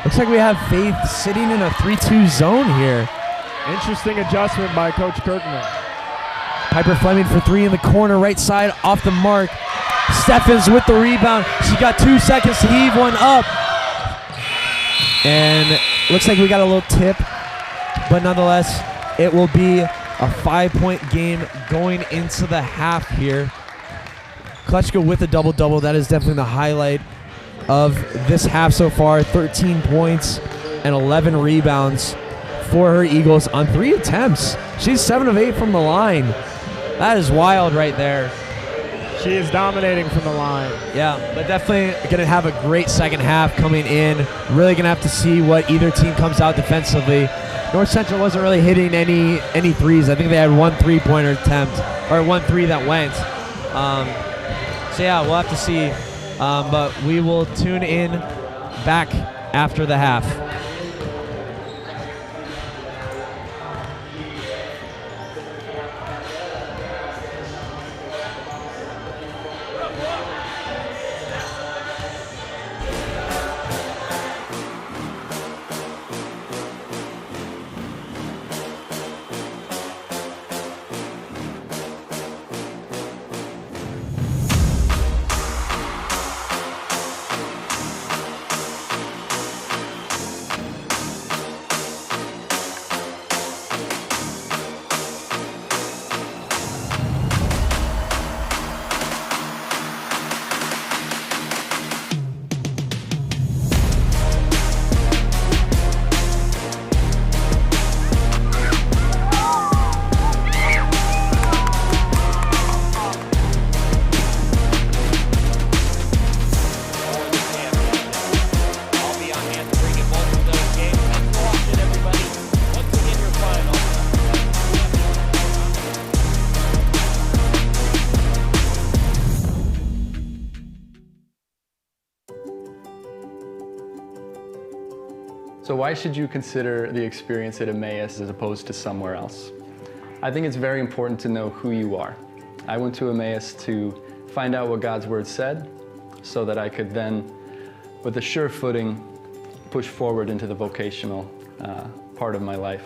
Looks like we have Faith sitting in a 3-2 zone here. Interesting adjustment by Coach Kirkman. Piper Fleming for 3 in the corner, right side, off the mark. Steffens with the rebound. She got 2 seconds to heave one up. And looks like we got a little tip. But nonetheless, it will be a 5-point game going into the half here. Kletchka with a double-double. That is definitely the highlight of this half so far. 13 points and 11 rebounds for her Eagles on 3 attempts. She's 7 of 8 from the line. That is wild right there. She is dominating from the line. Yeah, but definitely going to have a great second half coming in. Really going to have to see what either team comes out defensively. North Central wasn't really hitting any threes. I think they had 1 3-pointer attempt, or 1 3 that went. So yeah, we'll have to see. But we will tune in back after the half. So why should you consider the experience at Emmaus as opposed to somewhere else? I think it's very important to know who you are. I went to Emmaus to find out what God's Word said so that I could then, with a sure footing, push forward into the vocational part of my life.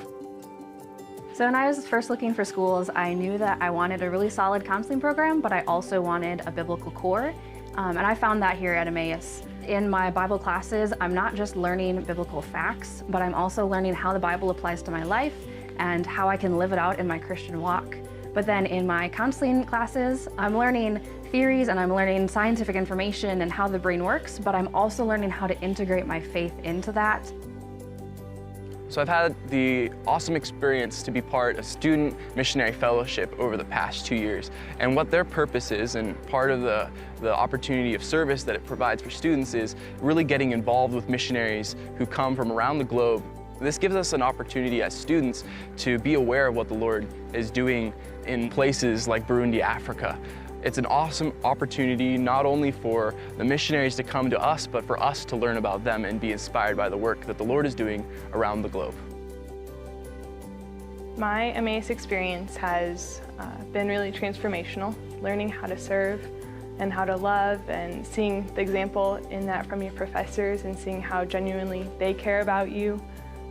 So when I was first looking for schools, I knew that I wanted a really solid counseling program, but I also wanted a biblical core. And I found that here at Emmaus. In my Bible classes, I'm not just learning biblical facts, but I'm also learning how the Bible applies to my life and how I can live it out in my Christian walk. But then in my counseling classes, I'm learning theories and I'm learning scientific information and how the brain works, but I'm also learning how to integrate my faith into that. So I've had the awesome experience to be part of Student Missionary Fellowship over the past 2 years. And what their purpose is, and part of the opportunity of service that it provides for students, is really getting involved with missionaries who come from around the globe This gives us an opportunity as students to be aware of what the Lord is doing in places like Burundi, Africa. It's an awesome opportunity not only for the missionaries to come to us, but for us to learn about them and be inspired by the work that the Lord is doing around the globe. My Emmaus experience has been really transformational, learning how to serve and how to love, and seeing the example in that from your professors and seeing how genuinely they care about you,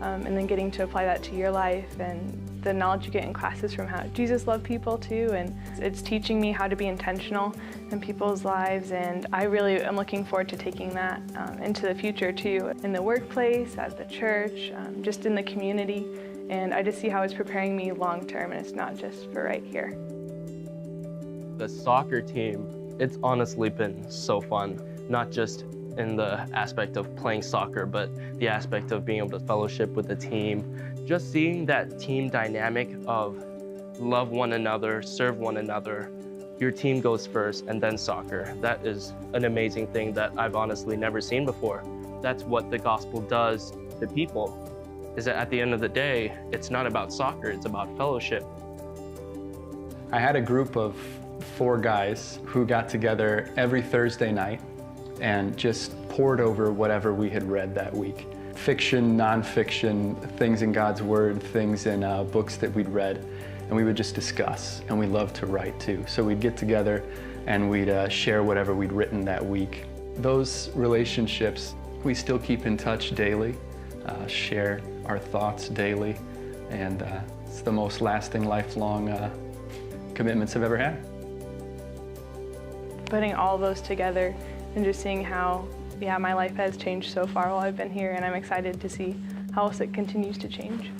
and then getting to apply that to your life, and the knowledge you get in classes from how Jesus loved people too, and it's teaching me how to be intentional in people's lives, and I really am looking forward to taking that into the future too, in the workplace, at the church, just in the community, and I just see how it's preparing me long term, and it's not just for right here. The soccer team, it's honestly been so fun, not just in the aspect of playing soccer, but the aspect of being able to fellowship with the team. Just seeing that team dynamic of love one another, serve one another, your team goes first and then soccer. That is an amazing thing that I've honestly never seen before. That's what the gospel does to people, is that at the end of the day, it's not about soccer, it's about fellowship. I had a group of 4 guys who got together every Thursday night and just poured over whatever we had read that week. Fiction, nonfiction, things in God's Word, things in books that we'd read, and we would just discuss, and we loved to write too. So we'd get together and we'd share whatever we'd written that week. Those relationships, we still keep in touch daily, share our thoughts daily, and it's the most lasting, lifelong commitments I've ever had. Putting all those together and just seeing how, my life has changed so far while I've been here, and I'm excited to see how else it continues to change.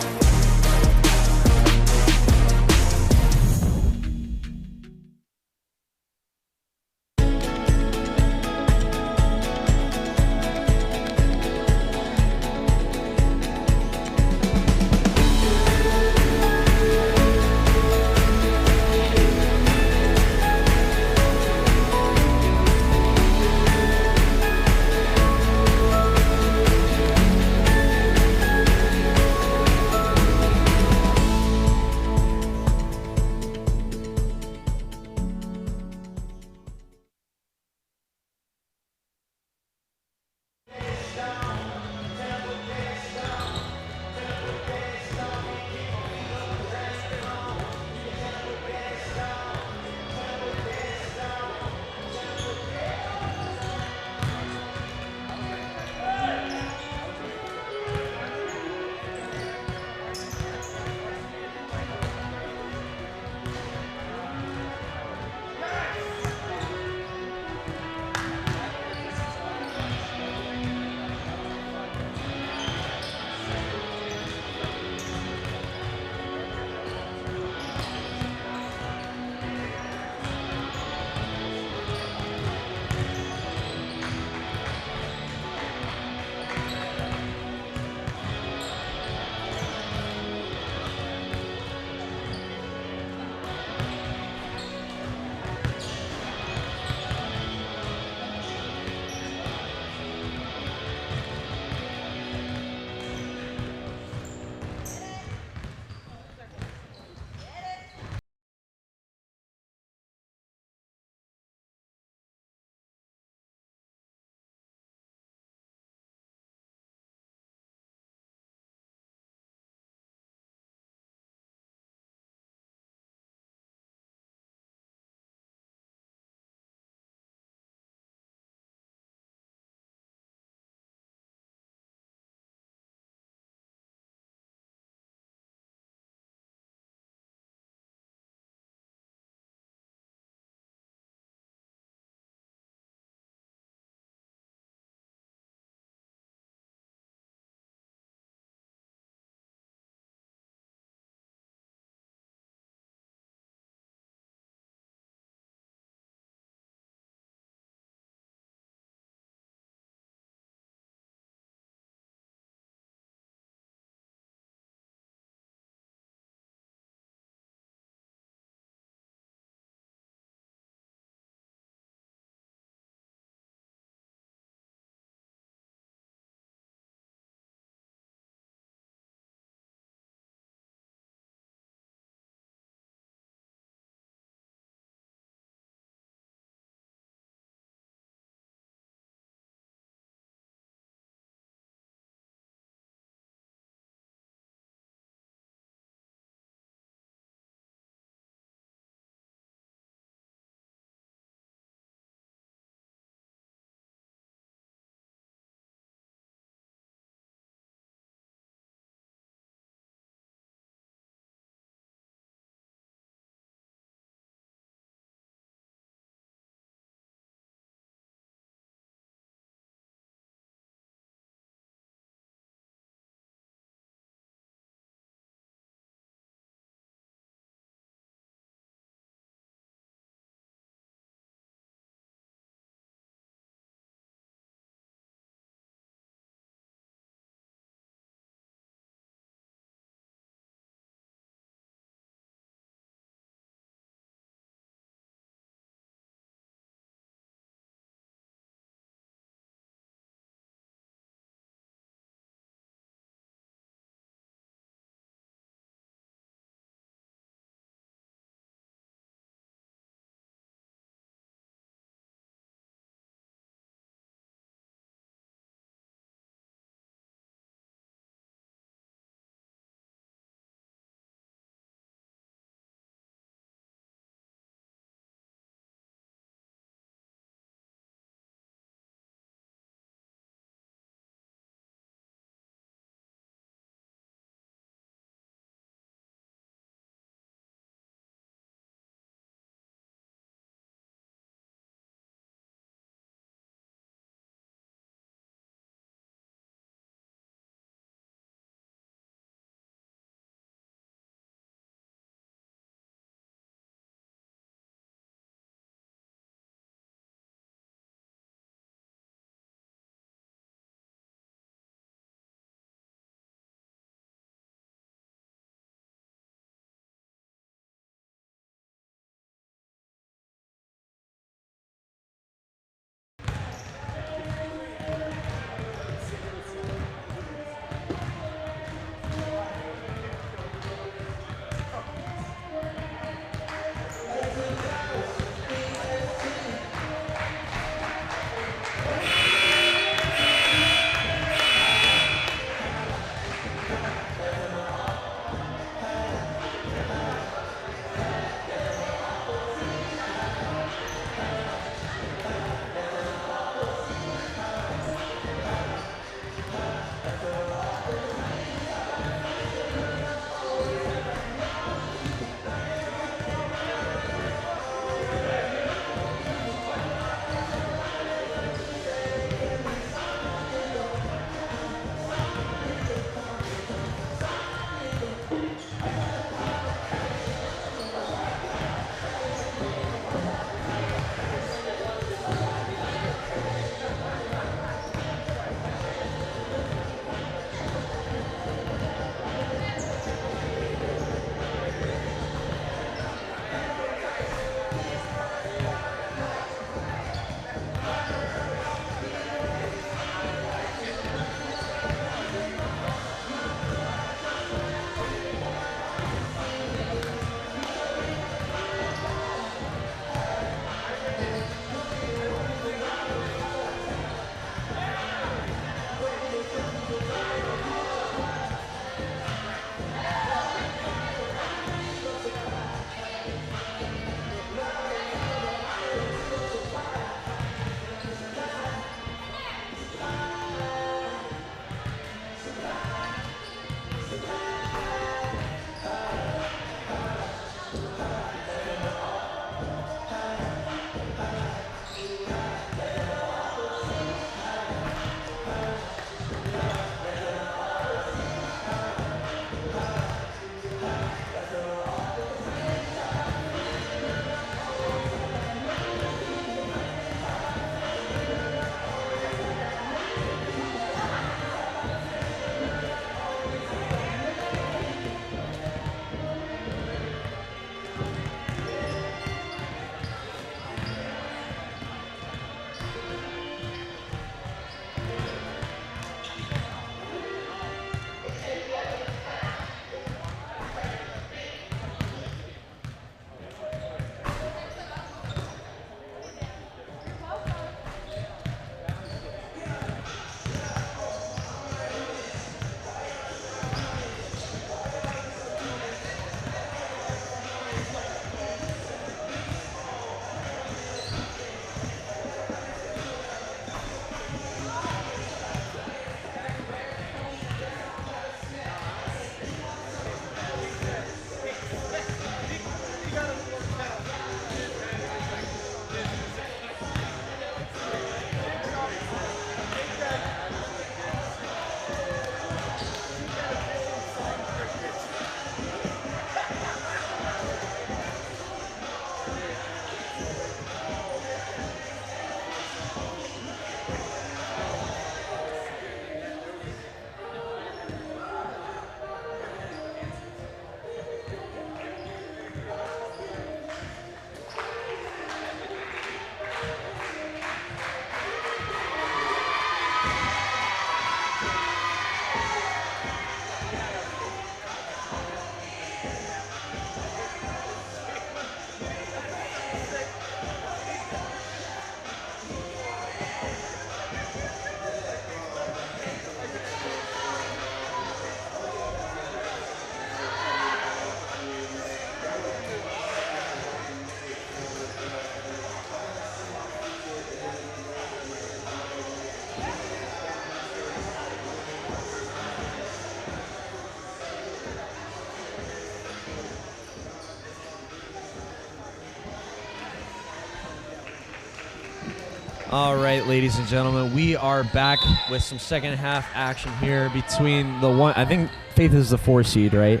All right, ladies and gentlemen, we are back with some second half action here between the one. I think Faith is the 4 seed, right?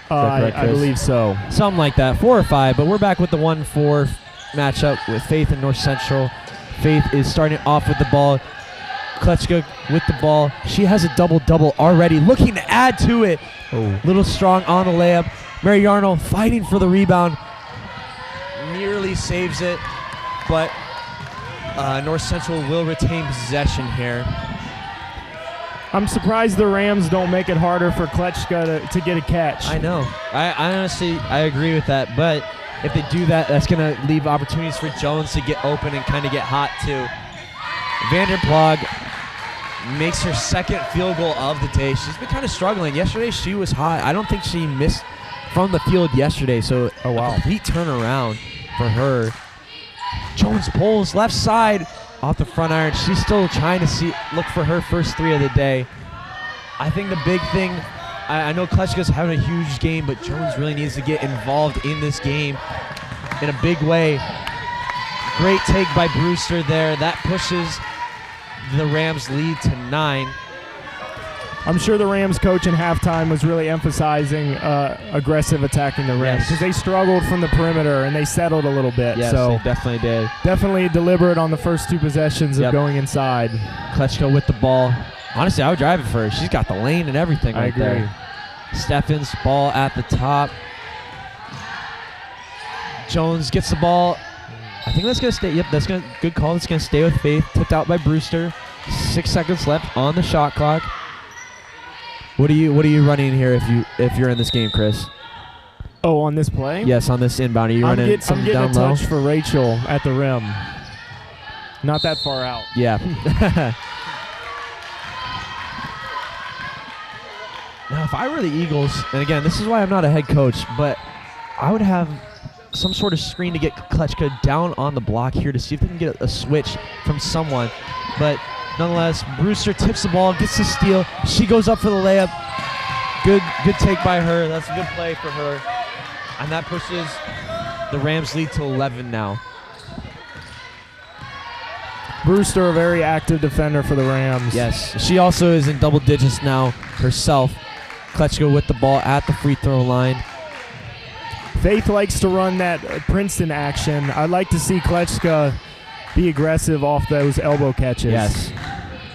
I believe so. Something like that, 4 or 5. But we're back with the 1-4 matchup with Faith and North Central. Faith is starting off with the ball. Kletchka with the ball. She has a double-double already, looking to add to it. Oh, little strong on the layup. Mary Yarnell fighting for the rebound. Nearly saves it, but North Central will retain possession here. I'm surprised the Rams don't make it harder for Kletchka to get a catch. I know. I honestly, I agree with that. But if they do that, that's going to leave opportunities for Jones to get open and kind of get hot too. Vanderplag makes her second field goal of the day. She's been kind of struggling. Yesterday she was hot. I don't think she missed from the field yesterday. So a complete turnaround for her. Jones pulls left side off the front iron. She's still trying to look for her first 3 of the day. I think the big thing, I know Kletchka's having a huge game, but Jones really needs to get involved in this game in a big way. Great take by Brewster there. That pushes the Rams lead to 9. I'm sure the Rams coach in halftime was really emphasizing aggressive attacking the Rams because they struggled from the perimeter and they settled a little bit. Yes, so they definitely did. Definitely deliberate on the first 2 possessions of going inside. Kletchka with the ball. Honestly, I would drive it for her. She's got the lane and everything right there. Steffens, ball at the top. Jones gets the ball. I think that's going to stay. Yep, that's going to good call. It's going to stay with Faith. Tipped out by Brewster. 6 seconds left on the shot clock. What are you running here if you're in this game, Chris? Oh, on this play? Yes, on this inbound. Are you running something down low? I'm getting a touch for Rachel at the rim. Not that far out. Yeah. Now, if I were the Eagles, and again, this is why I'm not a head coach, but I would have some sort of screen to get Kletchka down on the block here to see if they can get a switch from someone. But nonetheless, Brewster tips the ball, gets the steal. She goes up for the layup. Good take by her. That's a good play for her. And that pushes the Rams lead to 11 now. Brewster, a very active defender for the Rams. Yes, she also is in double digits now herself. Kletchka with the ball at the free throw line. Faith likes to run that Princeton action. I'd like to see Kletchka be aggressive off those elbow catches. Yes.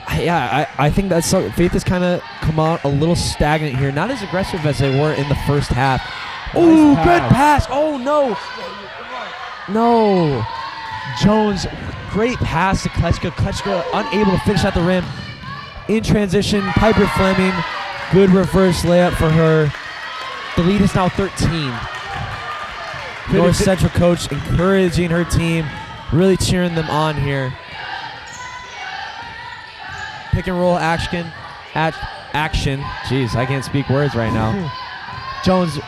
I think that's so. Faith has kind of come out a little stagnant here. Not as aggressive as they were in the first half. Ooh, good pass. Oh, no. No. Jones, great pass to Kletchka. Kletchka unable to finish at the rim. In transition, Piper Fleming. Good reverse layup for her. The lead is now 13. North Central coach encouraging her team, really cheering them on here. Pick and roll action. Jeez, I can't speak words right now. Jones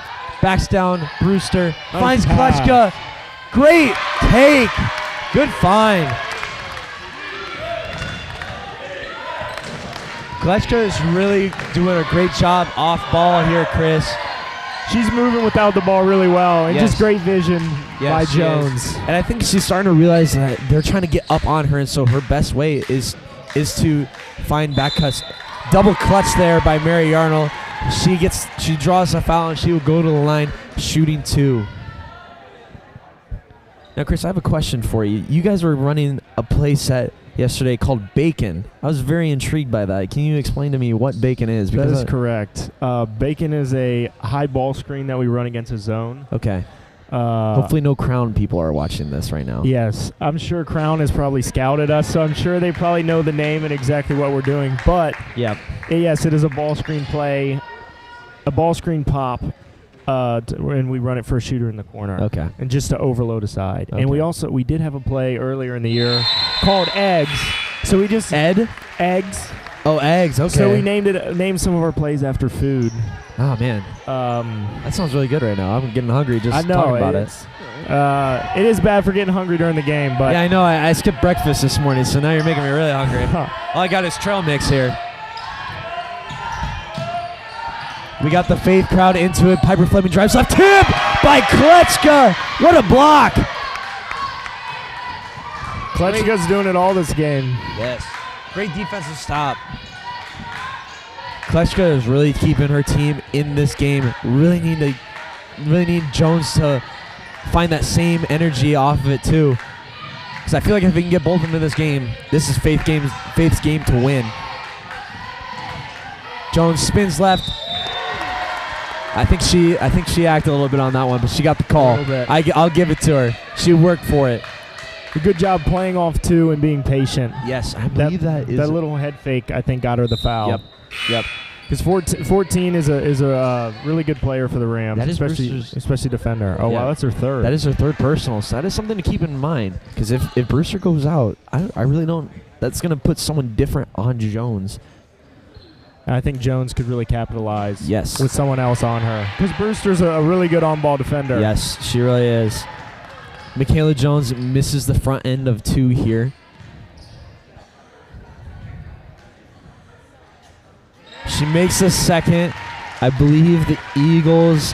backs down. Brewster finds Kletchka. Great take. Good find. Kletchka is really doing a great job off ball here, Chris. She's moving without the ball really well, and just great vision by Jones. And I think she's starting to realize that they're trying to get up on her, and so her best way is to find back cuts. Double clutch there by Mary Yarnell. She draws a foul, and she will go to the line shooting 2. Now, Chris, I have a question for you. You guys were running a play set yesterday called Bacon. I was very intrigued by that. Can you explain to me what Bacon is? That is correct. Bacon is a high ball screen that we run against a zone. Okay. Hopefully no Crown people are watching this right now. Yes. I'm sure Crown has probably scouted us, so I'm sure they probably know the name and exactly what we're doing. But, yes, it is a ball screen play, a ball screen pop, and we run it for a shooter in the corner. Okay. And just to overload a side. Okay. And we did have a play earlier in the year called Eggs. So we just Eggs. Oh, Eggs. Okay. So we named some of our plays after food. Oh man. That sounds really good right now. I'm getting hungry just talking about it. It is bad for getting hungry during the game, but yeah, I know. I skipped breakfast this morning, so now you're making me really hungry. All I got is trail mix here. We got the Faith crowd into it. Piper Fleming drives left. Tip by Kletchka. What a block. Klechka's doing it all this game. Yes. Great defensive stop. Klechka is really keeping her team in this game. Really need Jones to find that same energy off of it too. Because I feel like if we can get both of them in this game, this is Faith's game to win. Jones spins left. I think she acted a little bit on that one, but she got the call. I'll give it to her. She worked for it. A good job playing off two and being patient. Yes, I believe that little head fake, I think, got her the foul. Yep. Because 14 is a really good player for the Rams, That is especially defender. Oh, wow, that's her third. That is her third personal, so that is something to keep in mind. Because if Brewster goes out, I really don't. That's going to put someone different on Jones. I think Jones could really capitalize with someone else on her. Because Brewster's a really good on-ball defender. Yes, she really is. Michaela Jones misses the front end of two here. She makes a second. I believe the Eagles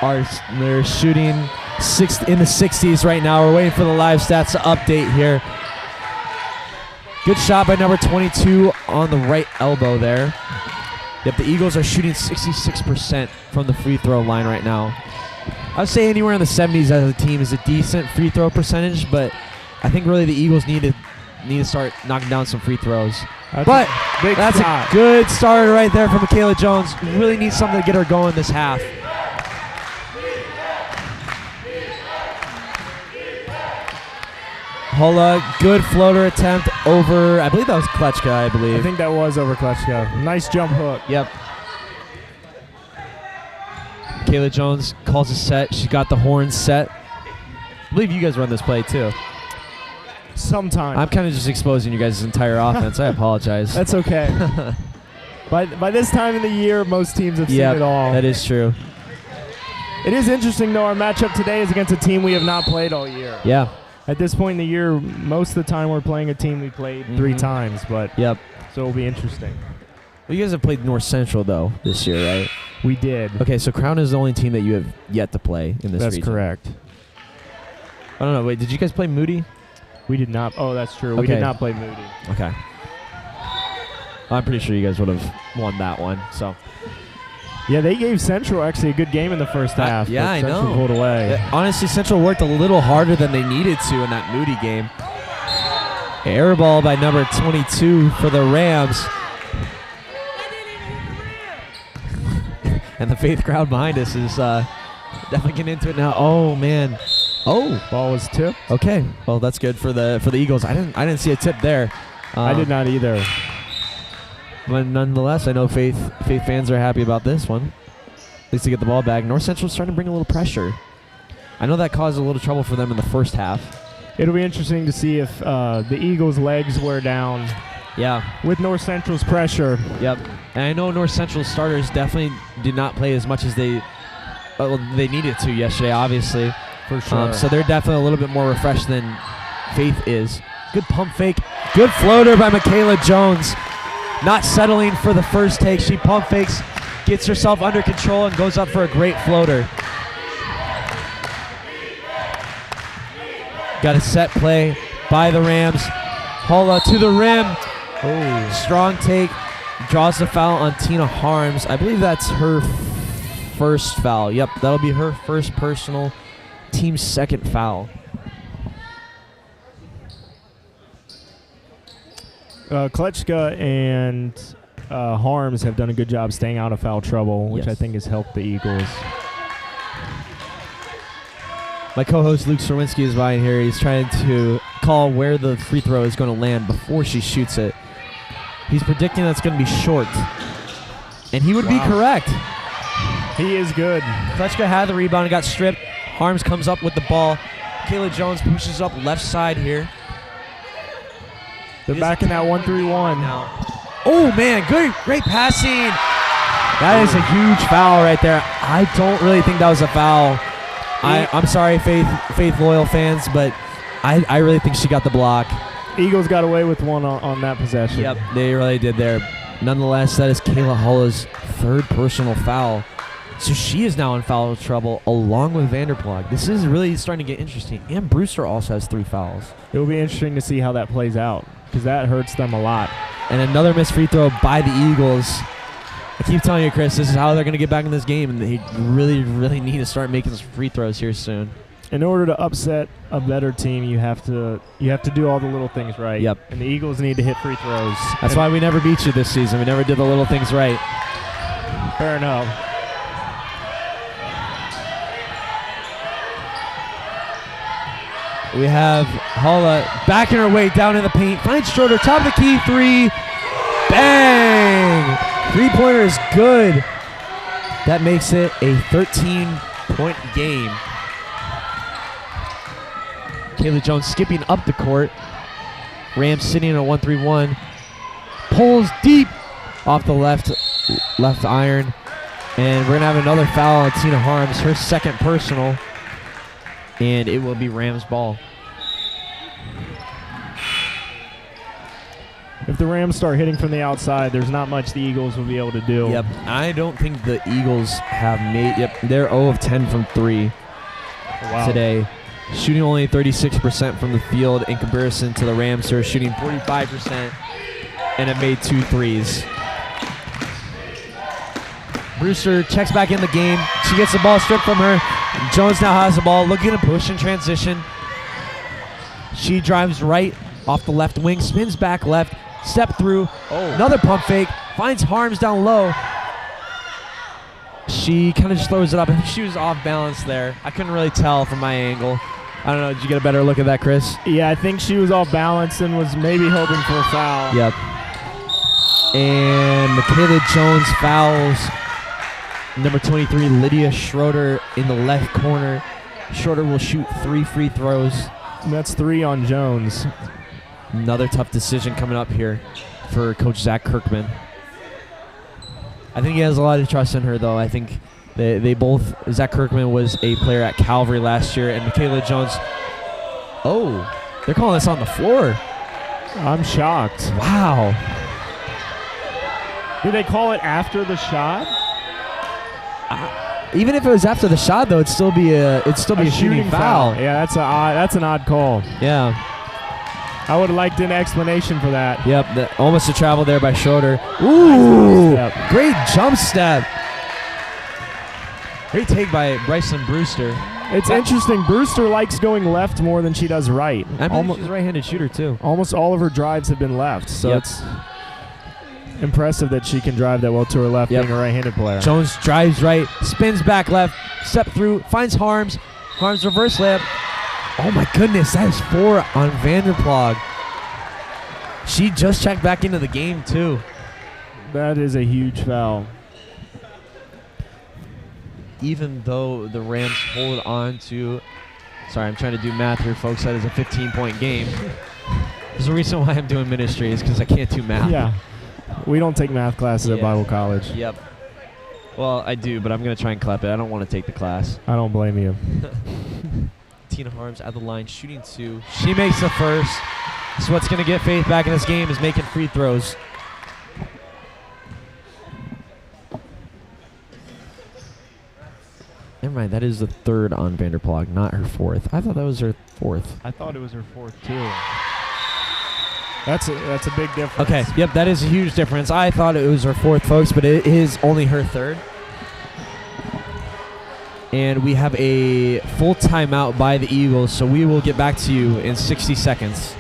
they're shooting in the 60s right now. We're waiting for the live stats to update here. Good shot by number 22 on the right elbow there. Yep, the Eagles are shooting 66% from the free throw line right now. I would say anywhere in the 70s as a team is a decent free throw percentage, but I think really the Eagles need to start knocking down some free throws. That's a good start right there for Michaela Jones. Really needs something to get her going this half. Hola, good floater attempt over, I believe that was Klechka, I believe. I think that was over Klechka. Nice jump hook. Yep. Michaela Jones calls a set. She's got the horn set. I believe you guys run this play too. Sometimes. I'm kind of just exposing you guys' entire offense. I apologize. That's okay. By this time of the year, most teams have seen it all. That is true. It is interesting, though. Our matchup today is against a team we have not played all year. Yeah. At this point in the year, most of the time we're playing a team we played 3 times, but so it'll be interesting. Well, you guys have played North Central, though, this year, right? We did. Okay, so Crown is the only team that you have yet to play in this region. That's correct. I don't know. Wait, did you guys play Moody? We did not. Oh, that's true. We did not play Moody. Okay. I'm pretty sure you guys would have won that one. So. Yeah, they gave Central actually a good game in the first half. Yeah, I Central know. pulled away. Honestly, Central worked a little harder than they needed to in that Moody game. Air ball by number 22 for the Rams. And the Faith crowd behind us is definitely getting into it now. Oh, man. Oh, ball was tipped. Okay, well that's good for the Eagles. I didn't see a tip there. I did not either. But nonetheless, I know Faith fans are happy about this one. At least to get the ball back. North Central's starting to bring a little pressure. I know that caused a little trouble for them in the first half. It'll be interesting to see if the Eagles' legs wear down. Yeah. With North Central's pressure. Yep. And I know North Central starters definitely did not play as much as they needed to yesterday, obviously. For sure. So they're definitely a little bit more refreshed than Faith is. Good pump fake. Good floater by Michaela Jones. Not settling for the first take. She pump fakes, gets herself under control, and goes up for a great floater. Got a set play by the Rams. Hola to the rim. Oh, strong take. Draws the foul on Tina Harms. I believe that's her first foul. Yep, that'll be her first personal. Team's second foul. Klechka and Harms have done a good job staying out of foul trouble, which I think has helped the Eagles. My co-host Luke Serwinski is behind here. He's trying to call where the free throw is going to land before she shoots it. He's predicting that's going to be short. And he would be correct. He is good. Klechka had the rebound and got stripped. Harms comes up with the ball. Kayla Jones pushes up left side here. They're back in that 1-3-1 now. Oh, man, great passing. That is a huge foul right there. I don't really think that was a foul. I'm sorry, Faith loyal fans, but I really think she got the block. Eagles got away with one on that possession. Yep, they really did there. Nonetheless, that is Kayla Hulla's third personal foul. So she is now in foul trouble along with Vanderplag. This is really starting to get interesting. And Brewster also has 3 fouls. It will be interesting to see how that plays out because that hurts them a lot. And another missed free throw by the Eagles. I keep telling you, Chris, this is how they're going to get back in this game, and they really, really need to start making some free throws here soon. In order to upset a better team, you have to do all the little things right. Yep. And the Eagles need to hit free throws. That's why we never beat you this season. We never did the little things right. Fair enough. We have Holla backing her way down in the paint. Finds Schroeder, top of the key, 3. Bang! 3-pointer is good. That makes it a 13-point game. Kayla Jones skipping up the court. Rams sitting in a 1-3-1. Pulls deep off the left iron. And we're going to have another foul on Tina Harms, her second personal. And it will be Rams ball. If the Rams start hitting from the outside, there's not much the Eagles will be able to do. Yep. I don't think the Eagles have made. Yep. They're 0 of 10 from 3 today. Shooting only 36% from the field in comparison to the Rams, who are shooting 45% and have made 2 threes. Brewster checks back in the game. She gets the ball stripped from her. Jones now has the ball, looking to push in transition. She drives right off the left wing, spins back left, step through. Another pump fake, finds Harms down low. She kind of just throws it up. I think she was off balance there. I couldn't really tell from my angle. I don't know, did you get a better look at that, Chris? Yeah, I think she was off balance and was maybe hoping for a foul. Yep. And Michaela Jones fouls number 23, Lydia Schroeder, in the left corner. Schroeder will shoot 3 free throws. And that's 3 on Jones. Another tough decision coming up here for Coach Zach Kirkman. I think he has a lot of trust in her, though. I think they both, Zach Kirkman was a player at Calvary last year, and Michaela Jones, they're calling this on the floor. I'm shocked. Wow. Did they call it after the shot? Even if it was after the shot, though, it'd still be a shooting foul. Yeah, that's an odd call. Yeah. I would have liked an explanation for that. Yep, almost a travel there by Schroeder. Ooh, great jump step. Great take by Bryson Brewster. It's interesting. Brewster likes going left more than she does right. I mean, she's a right-handed shooter, too. Almost all of her drives have been left, so it's impressive that she can drive that well to her left, being a right-handed player. Jones drives right, spins back left, step through, finds Harms. Harms reverse layup. Oh my goodness, that is 4 on Vanderplag. She just checked back into the game too. That is a huge foul. Even though the Rams hold on to, sorry, I'm trying to do math here, folks. That is a 15-point game. There's a reason why I'm doing ministry is because I can't do math. Yeah. We don't take math classes at Bible college. Yep. Well, I do, but I'm going to try and clap it. I don't want to take the class. I don't blame you. Tina Harms at the line, shooting 2. She makes the first. So what's going to get Faith back in this game is making free throws. Never mind, that is the 3rd on Vanderplag, not her 4th. I thought that was her 4th. I thought it was her 4th too. That's a big difference. Okay, yep, that is a huge difference. I thought it was her 4th, folks, but it is only her 3rd. And we have a full timeout by the Eagles, so we will get back to you in 60 seconds.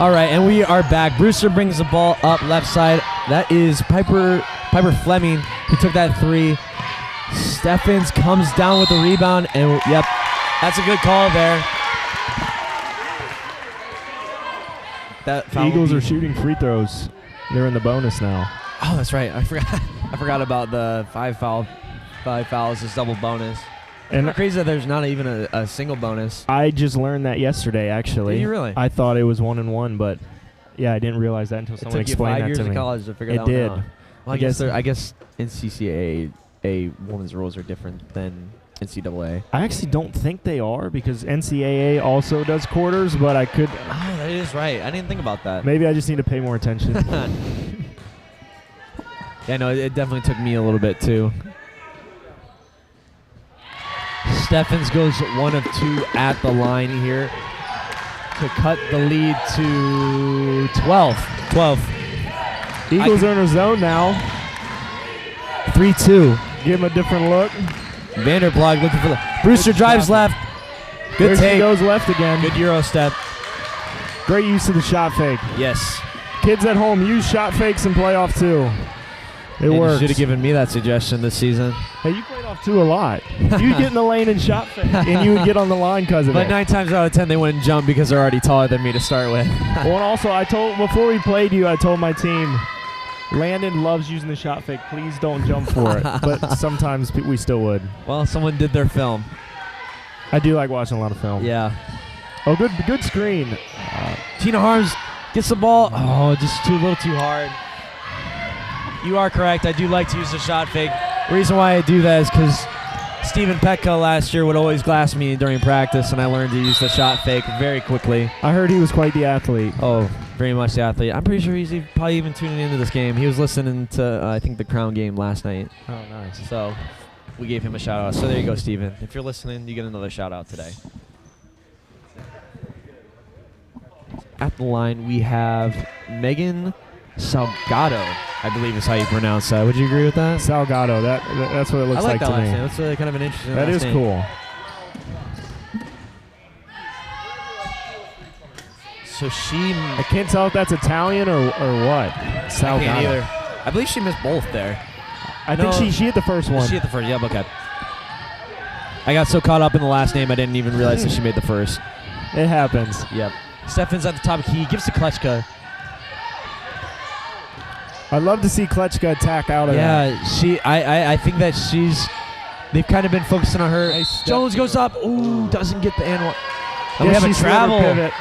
All right, and we are back. Brewster brings the ball up left side. That is Piper Fleming who took that three. Steffens comes down with the rebound, and yep, that's a good call there. The Eagles are shooting free throws. They're in the bonus now. Oh, that's right. I forgot about the five fouls is double bonus. And crazy that there's not even a single bonus. I just learned that yesterday, actually. Did you really? I thought it was 1-1, but yeah, I didn't realize that until someone explained that to me. It took you 5 years of college to figure that one out. It did. Well, I guess NCCAA women's rules are different than NCAA. I actually don't think they are because NCAA also does quarters, but I could. Oh, that is right. I didn't think about that. Maybe I just need to pay more attention. Yeah, no, it definitely took me a little bit too. Steffens goes 1 of 2 at the line here to cut the lead to 12. Eagles are in a zone now. 3-2. Give him a different look. Vanderblog looking for the Brewster drives left. Good there take. She goes left again. Good Euro step. Great use of the shot fake. Yes. Kids at home, use shot fakes in playoff too. It works. You should have given me that suggestion this season. Hey, you played off 2 a lot. You'd get in the lane and shot fake, and you would get on the line because of it. But 9 times out of 10, they wouldn't jump because they're already taller than me to start with. Well, and also, before we played you, I told my team, Landon loves using the shot fake. Please don't jump for it. But sometimes we still would. Well, someone did their film. I do like watching a lot of film. Yeah. Oh, good screen. Tina Harms gets the ball. Oh, just a little too hard. You are correct. I do like to use the shot fake. The reason why I do that is because Steven Petka last year would always glass me during practice, and I learned to use the shot fake very quickly. I heard he was quite the athlete. Oh, very much the athlete. I'm pretty sure he's probably even tuning into this game. He was listening to, I think, the Crown game last night. Oh, nice. So we gave him a shout-out. So there you go, Steven. If you're listening, you get another shout-out today. At the line, we have Megan Salgado, I believe is how you pronounce that. Would you agree with that? Salgado. That's what it looks like that to last me. name. That's kind of an interesting That last is name. cool. So I can't tell if that's Italian or what. Salgado. I can't either. I believe she missed both there. I think she hit the first one. She hit the first. Yep, okay. I got so caught up in the last name I didn't even realize that she made the first. It happens. Yep. Steffens at the top of the key. Gives to Klechka. I'd love to see Klechka attack out of that. Yeah, I think that they've kind of been focusing on her. Nice Jones goes up. Ooh, doesn't get the and one. And we have a travel. Pivot.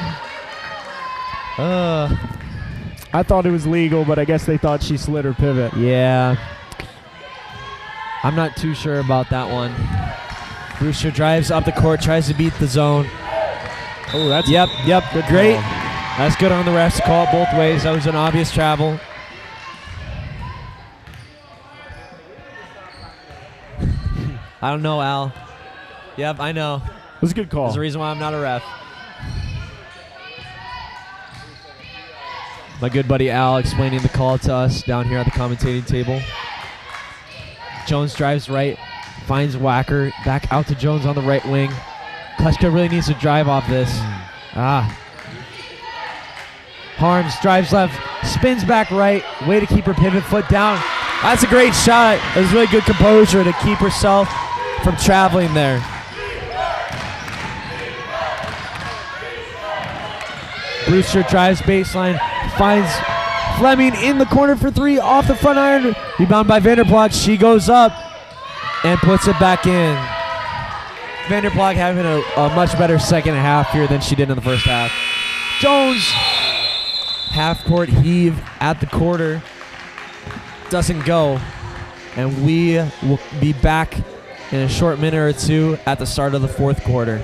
I thought it was legal, but I guess they thought she slid her pivot. Yeah. I'm not too sure about that one. Brewster drives up the court, tries to beat the zone. Oh, that's Yep, good great. call. That's good on the refs to call it both ways. That was an obvious travel. I don't know, Al. Yep, I know. It was a good call. There's a reason why I'm not a ref. My good buddy Al explaining the call to us down here at the commentating table. Jones drives right, finds Wacker, back out to Jones on the right wing. Klechka really needs to drive off this. Harms drives left, spins back right, way to keep her pivot foot down. That's a great shot. It was really good composure to keep herself from traveling there. Brewster drives baseline, finds Fleming in the corner for 3, off the front iron. Rebound by Vanderblog. She goes up and puts it back in. Vanderblog having a much better second half here than she did in the first half. Jones, half-court heave at the quarter. Doesn't go. And we will be back in a short minute or two at the start of the fourth quarter.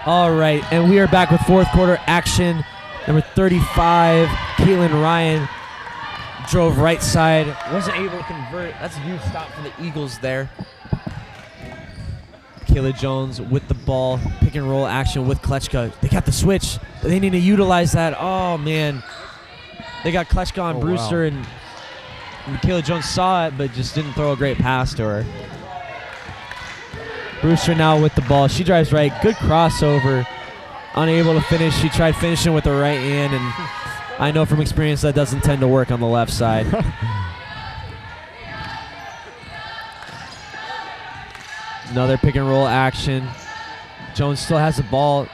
All right, and we are back with fourth quarter action. Number 35, Caitlin Ryan drove right side, wasn't able to convert. That's a huge stop for the Eagles there. Kayla Jones with the ball, pick and roll action with Klechka. They got the switch. They need to utilize that. Oh, man. They got Klechka on Brewster, and Kayla Jones saw it, but just didn't throw a great pass to her. Brewster now with the ball. She drives right. Good crossover. Unable to finish. She tried finishing with the right hand, and I know from experience that doesn't tend to work on the left side. Another pick and roll action. Jones still has the ball.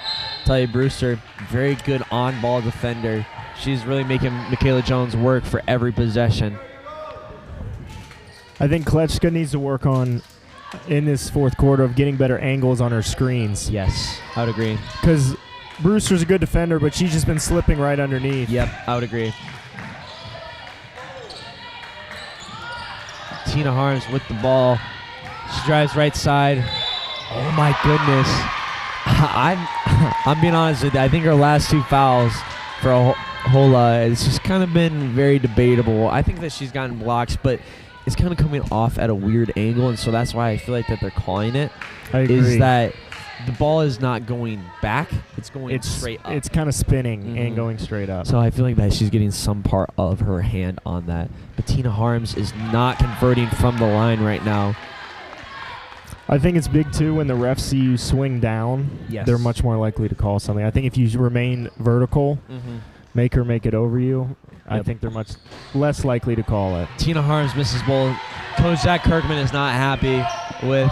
Tell you, Brewster, very good on-ball defender. She's really making Michaela Jones work for every possession. I think Klechka needs to work on, in this fourth quarter, of getting better angles on her screens. Yes, I would agree. Because Brewster's a good defender, but she's just been slipping right underneath. Yep, I would agree. Tina Harms with the ball. She drives right side. Oh my goodness. I'm being honest with you. I think her last two fouls for Hola, it's just kind of been very debatable. I think that she's gotten blocks, but it's kind of coming off at a weird angle, and so that's why I feel like that they're calling it. I agree. Is that the ball is not going back, it's going straight up. It's kind of spinning and going straight up. So I feel like that she's getting some part of her hand on that. But Tina Harms is not converting from the line right now. I think it's big, too, when the refs see you swing down. Yes. They're much more likely to call something. I think if you remain vertical, make her make it over you, I think they're much less likely to call it. Tina Harms misses bowl. Coach Zach Kirkman is not happy with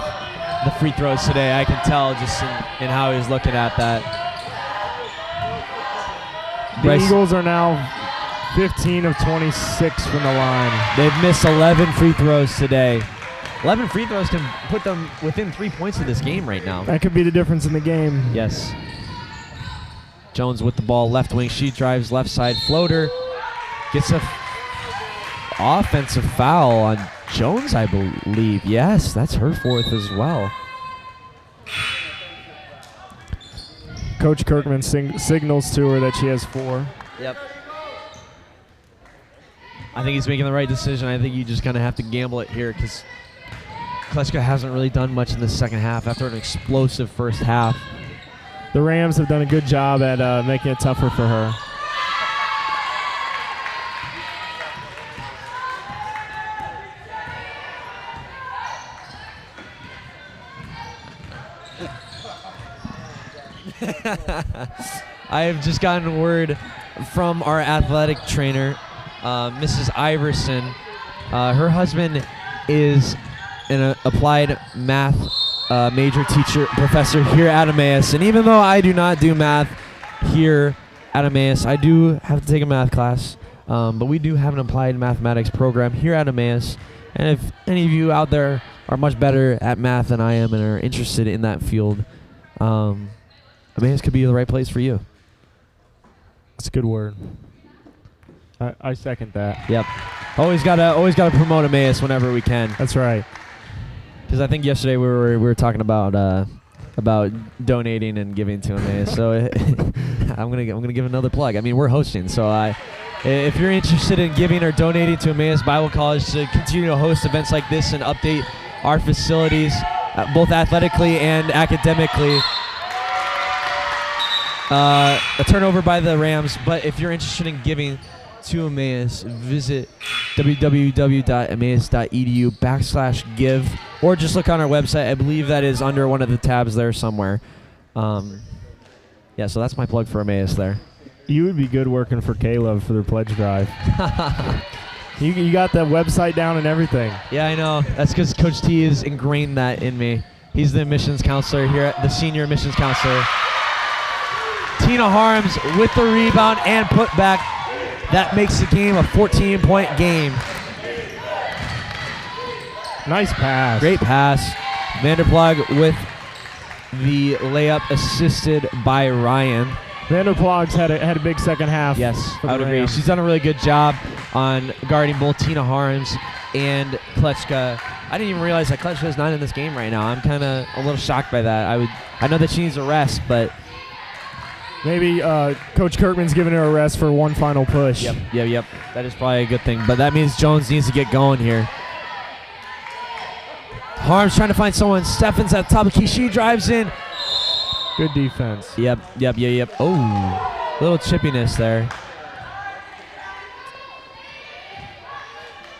the free throws today. I can tell just in how he's looking at that. The Eagles are now 15 of 26 from the line. They've missed 11 free throws today. 11 free throws can put them within 3 points of this game right now. That could be the difference in the game. Yes. Jones with the ball, left wing. She drives left side, floater. Gets a offensive foul on Jones, I believe. Yes, that's her fourth as well. Coach Kirkman signals to her that she has 4. Yep. I think he's making the right decision. I think you just kind of have to gamble it here because Klechka hasn't really done much in the second half after an explosive first half. The Rams have done a good job at making it tougher for her. I have just gotten word from our athletic trainer, Mrs. Iverson. Her husband is an applied math major professor here at Emmaus. And even though I do not do math here at Emmaus, I do have to take a math class. But we do have an applied mathematics program here at Emmaus. And if any of you out there are much better at math than I am and are interested in that field, Emmaus could be the right place for you. That's a good word. I second that. Yep. Always gotta promote Emmaus whenever we can. That's right. Because I think yesterday we were talking about donating and giving to Emmaus. So I'm gonna give another plug. I mean, we're hosting, so if you're interested in giving or donating to Emmaus Bible College to continue to host events like this and update our facilities, both athletically and academically. A turnover by the Rams, but if you're interested in giving to Emmaus, visit www.emmaus.edu/give or just look on our website. I believe that is under one of the tabs there somewhere. Yeah, so that's my plug for Emmaus there. You would be good working for Caleb for their pledge drive. You got that website down and everything. Yeah, I know. That's because Coach T has ingrained that in me. He's the admissions counselor here, the senior admissions counselor. Tina Harms with the rebound and put back. That makes the game a 14-point game. Nice pass. Great pass. Vanderplug with the layup assisted by Ryan. Vanderplug's had a big second half. Yes, I would agree. She's done a really good job on guarding both Tina Harms and Klechka. I didn't even realize that Klechka is not in this game right now. I'm kind of a little shocked by that. I know that she needs a rest, but Maybe Coach Kirkman's giving her a rest for one final push. Yep. That is probably a good thing. But that means Jones needs to get going here. Harms trying to find someone. Steffens at the top of the key. She drives in. Good defense. Yep. Oh, little chippiness there.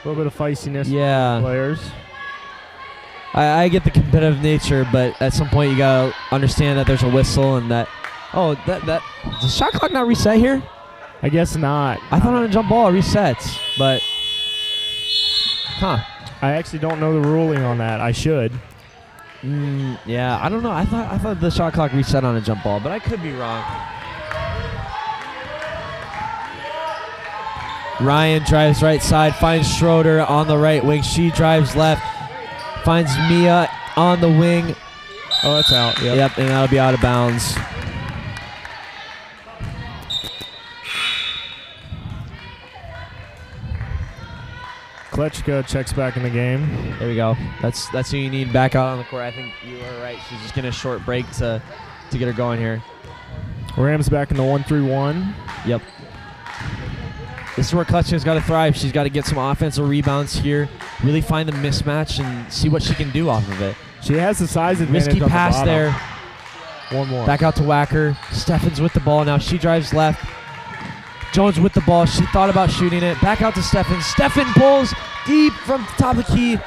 A little bit of feistiness. Yeah. Players. I get the competitive nature, but at some point you gotta understand that there's a whistle and that. Oh, that does shot clock not reset here? I guess not. I thought on a jump ball it resets, but I actually don't know the ruling on that. I should. Yeah, I don't know. I thought the shot clock reset on a jump ball, but I could be wrong. Ryan drives right side, finds Schroeder on the right wing. She drives left, finds Mia on the wing. Oh, that's out. Yep, and that'll be out of bounds. Kletchka checks back in the game. There we go. That's who you need back out on the court. I think you are right. She's just getting a short break to get her going here. Rams back in the 1-3-1. Yep. This is where Kletchka's got to thrive. She's got to get some offensive rebounds here, really find the mismatch and see what she can do off of it. She has the size advantage. Risky on pass the there. One more. Back out to Wacker. Steffens with the ball now. She drives left. Jones with the ball. She thought about shooting it. Back out to Steffens. Steffen pulls deep from the top of the key.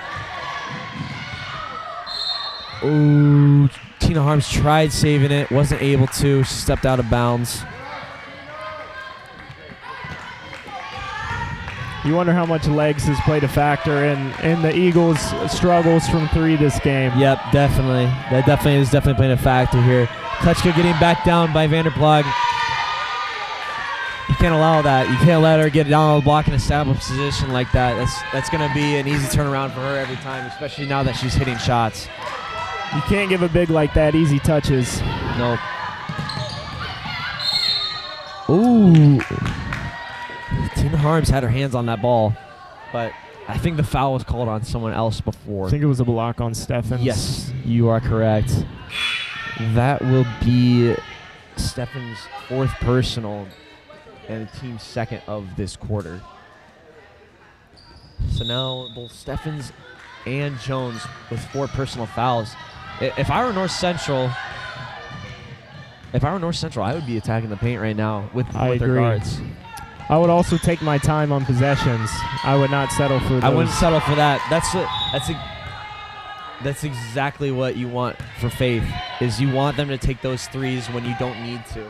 Ooh, Tina Harms tried saving it. Wasn't able to. She stepped out of bounds. You wonder how much legs has played a factor in the Eagles' struggles from three this game. Yep, definitely. That definitely is playing a factor here. Kletchka getting back down by Vanderplag. You can't allow that. You can't let her get down on the block and establish position like that. That's going to be an easy turnaround for her every time, especially now that she's hitting shots. You can't give a big like that easy touches. Nope. Ooh. Tina Harms had her hands on that ball, but I think the foul was called on someone else before. I think it was a block on Steffens. Yes, you are correct. That will be Steffens' fourth personal and the team's second of this quarter. So now both Steffens and Jones with 4 personal fouls. If I were North Central, I would be attacking the paint right now with their guards. I would also take my time on possessions. I would not settle for those. I wouldn't settle for that. That's exactly what you want for Faith, is you want them to take those threes when you don't need to.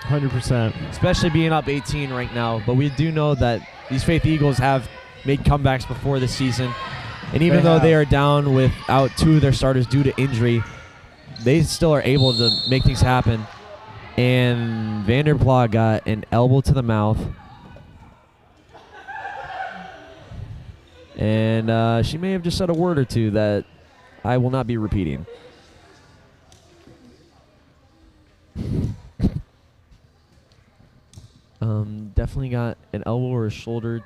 100%. Especially being up 18 right now. But we do know that these Faith Eagles have made comebacks before this season. And even though they are down without 2 of their starters due to injury, they still are able to make things happen. And Vanderplag got an elbow to the mouth. And she may have just said a word or two that I will not be repeating. Definitely got an elbow or a shoulder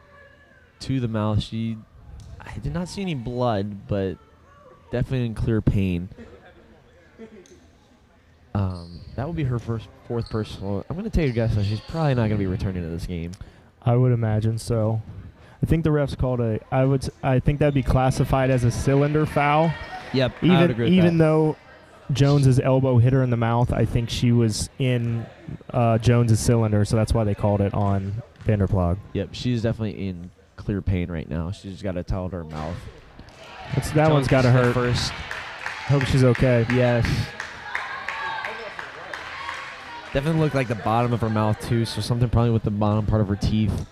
to the mouth. I did not see any blood, but definitely in clear pain. That will be her fourth personal. I'm going to take a guess that she's probably not going to be returning to this game. I would imagine so. I think the refs called I think that'd be classified as a cylinder foul. Yep, I would agree with even that. though Jones's elbow hit her in the mouth, I think she was in Jones's cylinder, so that's why they called it on Vanderplag. Yep, she's definitely in clear pain right now. She's got a towel to her mouth. That one's got to hurt. First. Hope she's okay. Yes. Definitely looked like the bottom of her mouth too, so something probably with the bottom part of her teeth.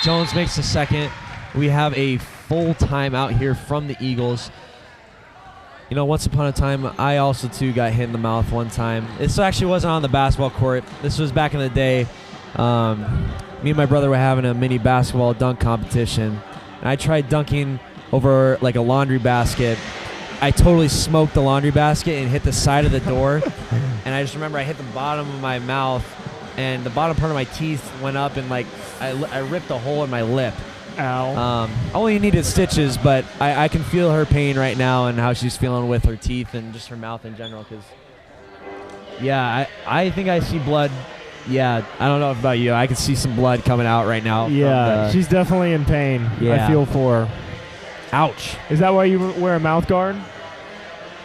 Jones makes the second. We have a full timeout here from the Eagles. You know, once upon a time, I also too got hit in the mouth one time. This actually wasn't on the basketball court. This was back in the day. Me and my brother were having a mini basketball dunk competition. And I tried dunking over like a laundry basket. I totally smoked the laundry basket and hit the side of the door. And I just remember I hit the bottom of my mouth, and the bottom part of my teeth went up, and like I ripped a hole in my lip. Ow. Only needed stitches, but I can feel her pain right now and how she's feeling with her teeth and just her mouth in general. Because, yeah, I think I see blood. Yeah, I don't know about you. I can see some blood coming out right now. Yeah, she's definitely in pain. Yeah. I feel for her. Ouch. Is that why you wear a mouth guard?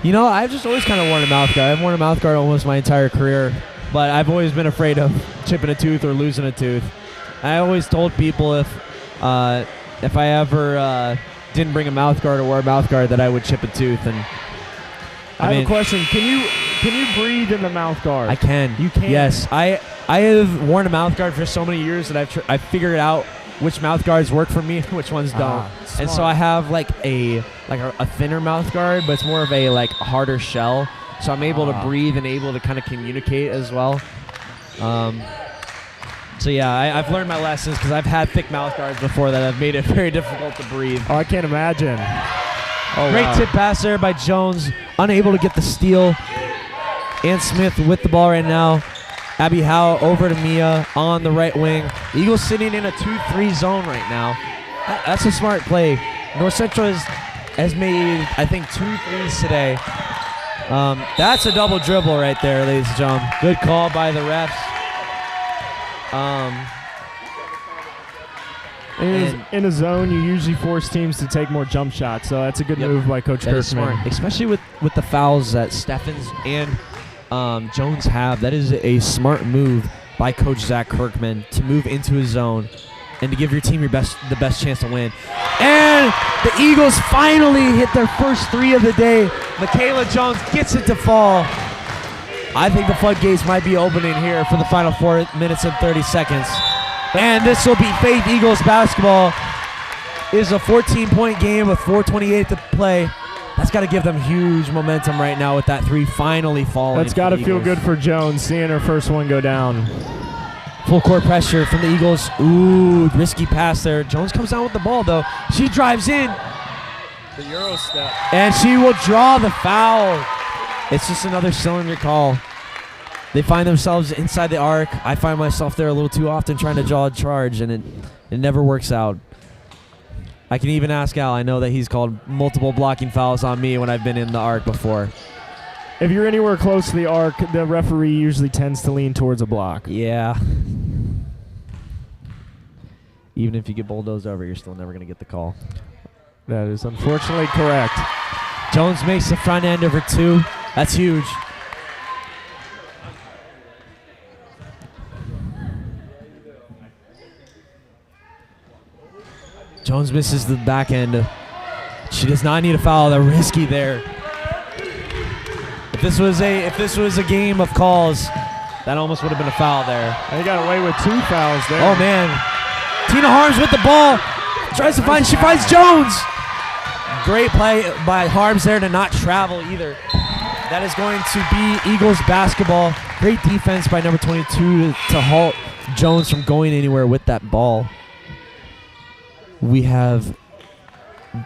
You know, I've just always kind of worn a mouth guard. I've worn a mouth guard almost my entire career, but I've always been afraid of chipping a tooth or losing a tooth. I always told people if I ever didn't bring a mouth guard or wore a mouth guard that I would chip a tooth. And I have a question. Can you breathe in the mouth guard? I can. You can? Yes. I have worn a mouth guard for so many years that I've figured out which mouth guards work for me and which ones don't. And so I have like a thinner mouth guard, but it's more of a like harder shell. So I'm able to breathe and able to kind of communicate as well. So yeah, I've learned my lessons because I've had thick mouth guards before that have made it very difficult to breathe. Oh, I can't imagine. Great tip pass there by Jones, unable to get the steal. And Smith with the ball right now. Abby Howe over to Mia on the right wing. The Eagles sitting in a 2-3 zone right now. That's a smart play. North Central has made, I think, 2 threes today. That's a double dribble right there, ladies and gentlemen. Good call by the refs. In a zone, you usually force teams to take more jump shots, so that's a good move by Coach Kirkman. That is smart, especially with the fouls that Steffens and Jones have. That is a smart move by Coach Zach Kirkman to move into his zone and to give your team the best chance to win. And the Eagles finally hit their first 3 of the day. Michaela Jones gets it to fall. I think the floodgates might be opening here for the final 4 minutes and 30 seconds. And this will be Faith Eagles basketball. It is a 14-point game with 4:28 to play. That's got to give them huge momentum right now with that 3 finally falling. That's got to feel good for Jones, seeing her first one go down. Full court pressure from the Eagles. Ooh, risky pass there. Jones comes down with the ball, though. She drives in. The Euro step. And she will draw the foul. It's just another cylinder call. They find themselves inside the arc. I find myself there a little too often trying to draw a charge, and it never works out. I can even ask Al. I know that he's called multiple blocking fouls on me when I've been in the arc before. If you're anywhere close to the arc, the referee usually tends to lean towards a block. Yeah. Even if you get bulldozed over, you're still never going to get the call. That is unfortunately correct. Jones makes the front end of her 2. That's huge. Jones misses the back end. She does not need a foul. They're risky there. If this was a game of calls, that almost would have been a foul there. They got away with 2 fouls there. Oh man. Tina Harms with the ball. Tries to find, she finds Jones. Great play by Harms there to not travel either. That is going to be Eagles basketball. Great defense by number 22 to halt Jones from going anywhere with that ball. We have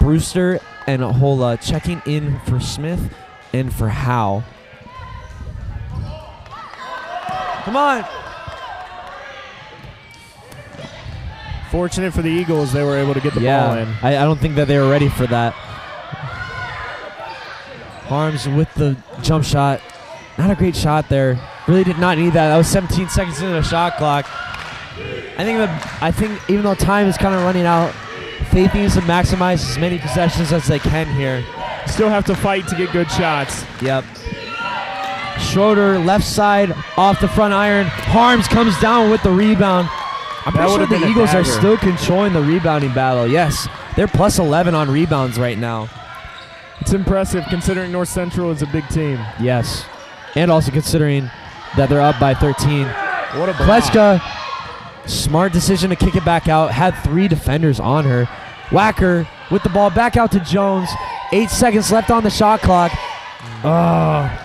Brewster and Hola checking in for Smith and for Howe. Come on. Fortunate for the Eagles, they were able to get the ball in. I don't think that they were ready for that. Harms with the jump shot. Not a great shot there. Really did not need that. That was 17 seconds into the shot clock. I think even though time is kind of running out, Faith needs to maximize as many possessions as they can here. Still have to fight to get good shots. Yep. Schroeder, left side, off the front iron. Harms comes down with the rebound. I'm pretty sure the Eagles are still controlling the rebounding battle. Yes, they're plus 11 on rebounds right now. It's impressive considering North Central is a big team. Yes, and also considering that they're up by 13. What a block. Klechka, smart decision to kick it back out. Had 3 defenders on her. Wacker with the ball back out to Jones. 8 seconds left on the shot clock. Oh.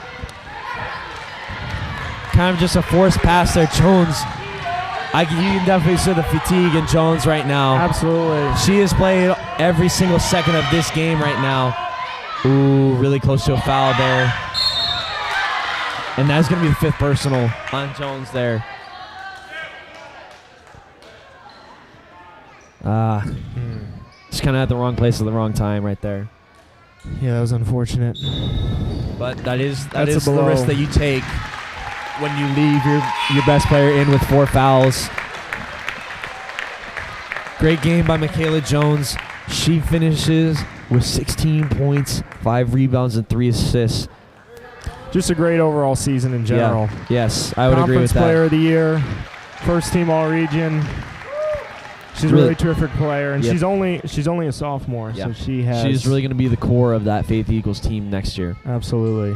Kind of just a forced pass there. Jones, you can definitely see the fatigue in Jones right now. Absolutely. She has played every single second of this game right now. Ooh, really close to a foul there. And that's going to be the 5th personal on Jones there. Just kind of at the wrong place at the wrong time right there. Yeah, that was unfortunate. But that is That's a the blow. risk that you take when you leave your best player in with 4 fouls. Great game by Michaela Jones. She finishes with 16 points, 5 rebounds, and 3 assists. Just a great overall season in general. Yeah. Yes, I would agree with Conference that. Player of the Year, first team All-Region. She's a really terrific player, and Yep. she's only a sophomore, so she's really going to be the core of that Faith Eagles team next year. Absolutely.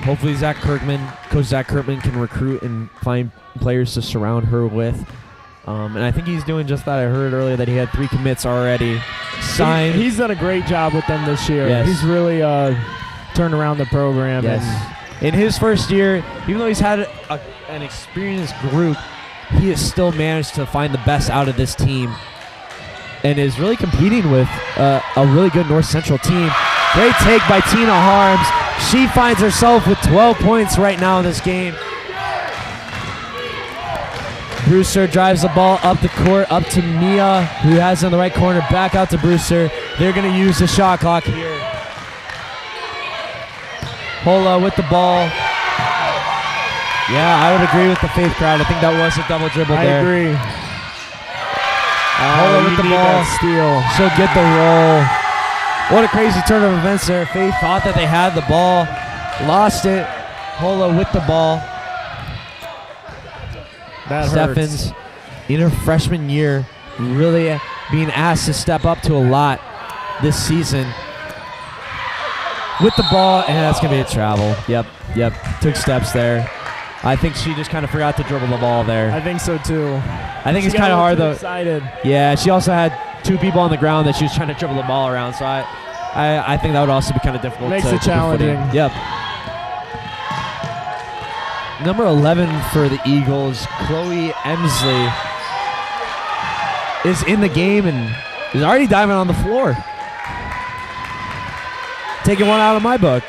Hopefully Coach Zach Kirkman can recruit and find players to surround her with. And I think he's doing just that. I heard earlier that he had 3 commits already signed. He's done a great job with them this year. Yes. He's really turned around the program. Yes. In his first year, even though he's had an experienced group, he has still managed to find the best out of this team and is really competing with a really good North Central team. Great take by Tina Harms. She finds herself with 12 points right now in this game. Brewster drives the ball up the court, up to Mia, who has it in the right corner, back out to Brewster. They're going to use the shot clock here. Hola with the ball. Yeah, I would agree with the Faith crowd. I think that was a double dribble there. I agree. Hola with the ball. Steal. She'll get the roll. What a crazy turn of events there. Faith thought that they had the ball, lost it. Hola with the ball. That Steffens, hurts. in her freshman year, really being asked to step up to a lot this season. With the ball, and that's going to be a travel. Yep. Took steps there. I think she just kind of forgot to dribble the ball there. I think so too. I think it's kind of hard though. Excited. Yeah, she also had 2 people on the ground that she was trying to dribble the ball around, so I think that would also be kind of difficult. Makes to it challenging. Yep. Number 11 for the Eagles, Chloe Emsley, is in the game and is already diving on the floor. Taking one out of my book.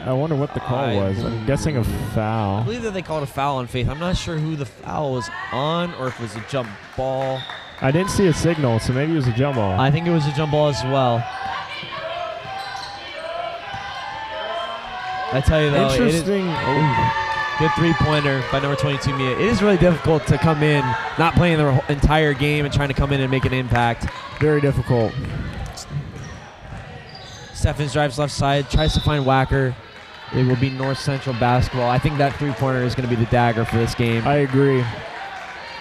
I wonder what the call was. I'm guessing a foul. I believe that they called a foul on Faith. I'm not sure who the foul was on or if it was a jump ball. I didn't see a signal, so maybe it was a jump ball. I think it was a jump ball as well. I tell you though, Interesting. Good 3-pointer by number 22, Mia. It is really difficult to come in, not playing the entire game and trying to come in and make an impact. Very difficult. Steffens drives left side, tries to find Wacker. It will be North Central basketball. I think that 3-pointer is going to be the dagger for this game. I agree.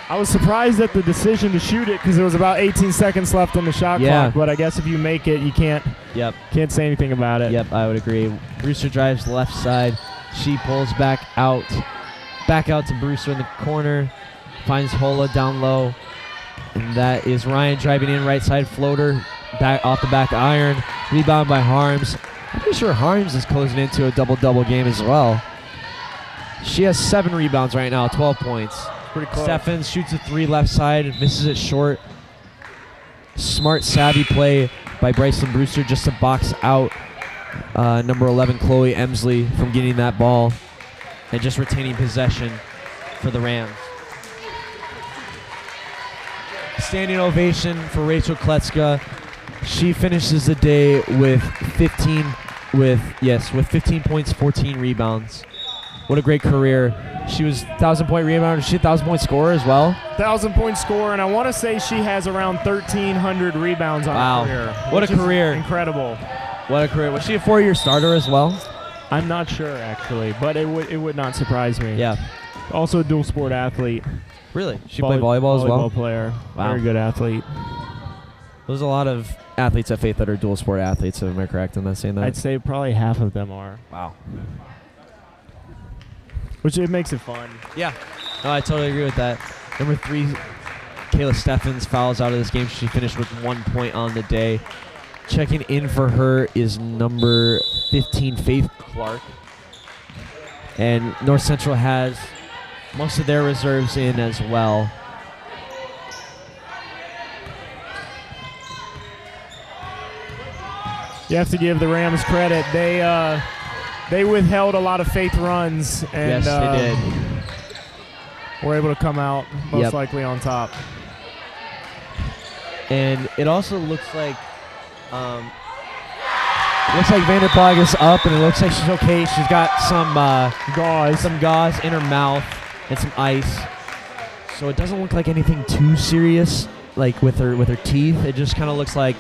I was surprised at the decision to shoot it because there was about 18 seconds left on the shot clock, but I guess if you make it, you can't say anything about it. Yep, I would agree. Brewster drives left side. She pulls back out to Brewster in the corner, finds Hola down low, and that is Ryan driving in right side floater, back off the back iron, rebound by Harms. I'm pretty sure Harms is closing into a double-double game as well. She has 7 rebounds right now, 12 points. Pretty close. Steffens shoots a 3 left side, misses it short. Smart, savvy play by Bryson Brewster just to box out number 11, Chloe Emsley, from getting that ball and just retaining possession for the Rams. Standing ovation for Rachel Kletzka. She finishes the day with 15 points, 14 rebounds. What a great career. She was 1,000-point rebounder. She 1,000-point scorer as well. 1,000-point scorer, and I want to say she has around 1,300 rebounds on her career. What a career. Incredible. What a career. Was she a 4-year starter as well? I'm not sure, actually, but it would not surprise me. Yeah. Also a dual sport athlete. Really? She played volleyball as well? Volleyball player. Wow. Very good athlete. There's a lot of athletes at Faith that are dual sport athletes, am I correct in that saying that? I'd say probably half of them are. Wow. Which it makes it fun. Yeah. No, I totally agree with that. Number 3, Kayla Steffens fouls out of this game. She finished with 1 point on the day. Checking in for her is number 15, Faith Clark. And North Central has most of their reserves in as well. You have to give the Rams credit. They They withheld a lot of faith runs, and yes, they did. were able to come out most likely on top. And it also looks like Vanderplag is up, and it looks like she's okay. She's got some gauze in her mouth and some ice. So it doesn't look like anything too serious, like with her teeth. It just kind of looks like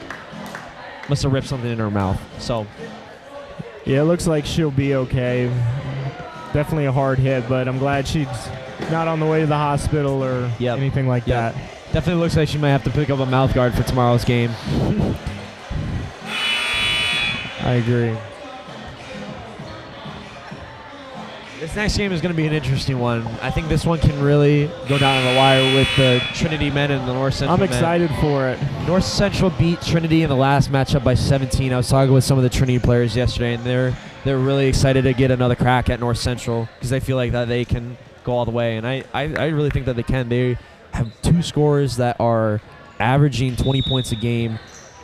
must have ripped something in her mouth. So yeah, it looks like she'll be okay. Definitely a hard hit, but I'm glad she's not on the way to the hospital or anything like that. Definitely looks like she might have to pick up a mouth guard for tomorrow's game. I agree. This next game is going to be an interesting one. I think this one can really go down to the wire with the Trinity men and the North Central I'm men. excited for it. North Central beat Trinity in the last matchup by 17. I was talking with some of the Trinity players yesterday, and they're really excited to get another crack at North Central because they feel like that they can go all the way, and I really think that they can. They have two scorers that are averaging 20 points a game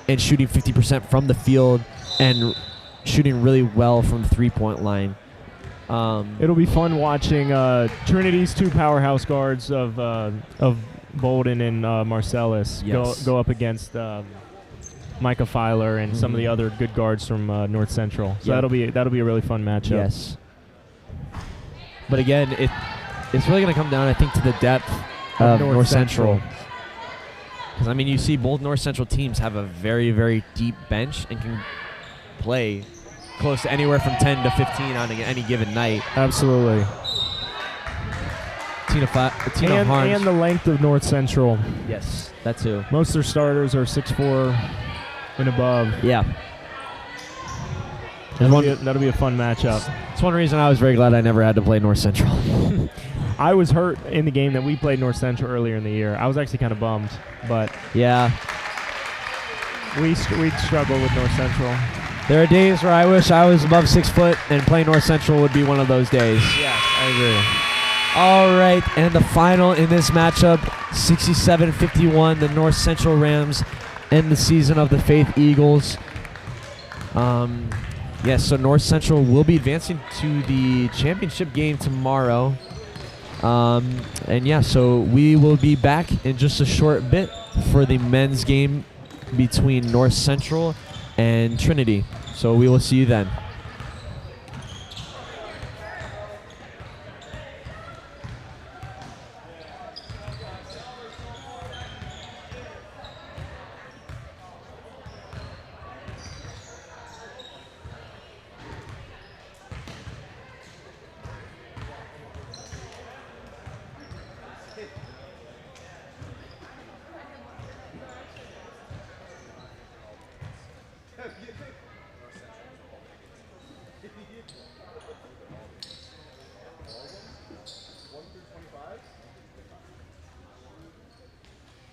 and shooting 50% from the field and shooting really well from the three-point line. It'll be fun watching Trinity's two powerhouse guards of Bolden and Marcellus go up against Micah Filer and some of the other good guards from North Central. So that'll be a really fun matchup. Yes. But again, it's really going to come down, I think, to the depth of North Central. Because, I mean, you see both North Central teams have a very, very deep bench and can play close to anywhere from 10 to 15 on any given night. Absolutely. Tina Harms. And the length of North Central. Yes, that too. Most of their starters are 6'4" and above. Yeah. That'll be a fun matchup. It's one reason I was very glad I never had to play North Central. I was hurt in the game that we played North Central earlier in the year. I was actually kind of bummed, but yeah, we struggle with North Central. There are days where I wish I was above 6 foot, and playing North Central would be one of those days. Yes, I agree. All right, and the final in this matchup, 67-51, the North Central Rams end the season of the Faith Eagles. Yes, so North Central will be advancing to the championship game tomorrow. And yeah, so we will be back in just a short bit for the men's game between North Central and Trinity. So we will see you then.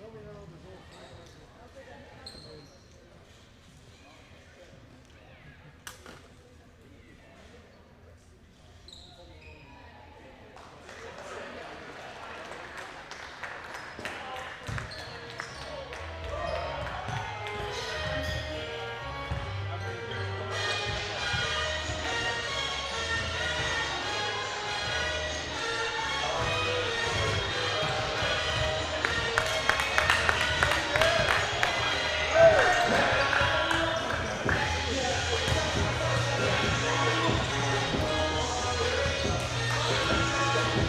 Over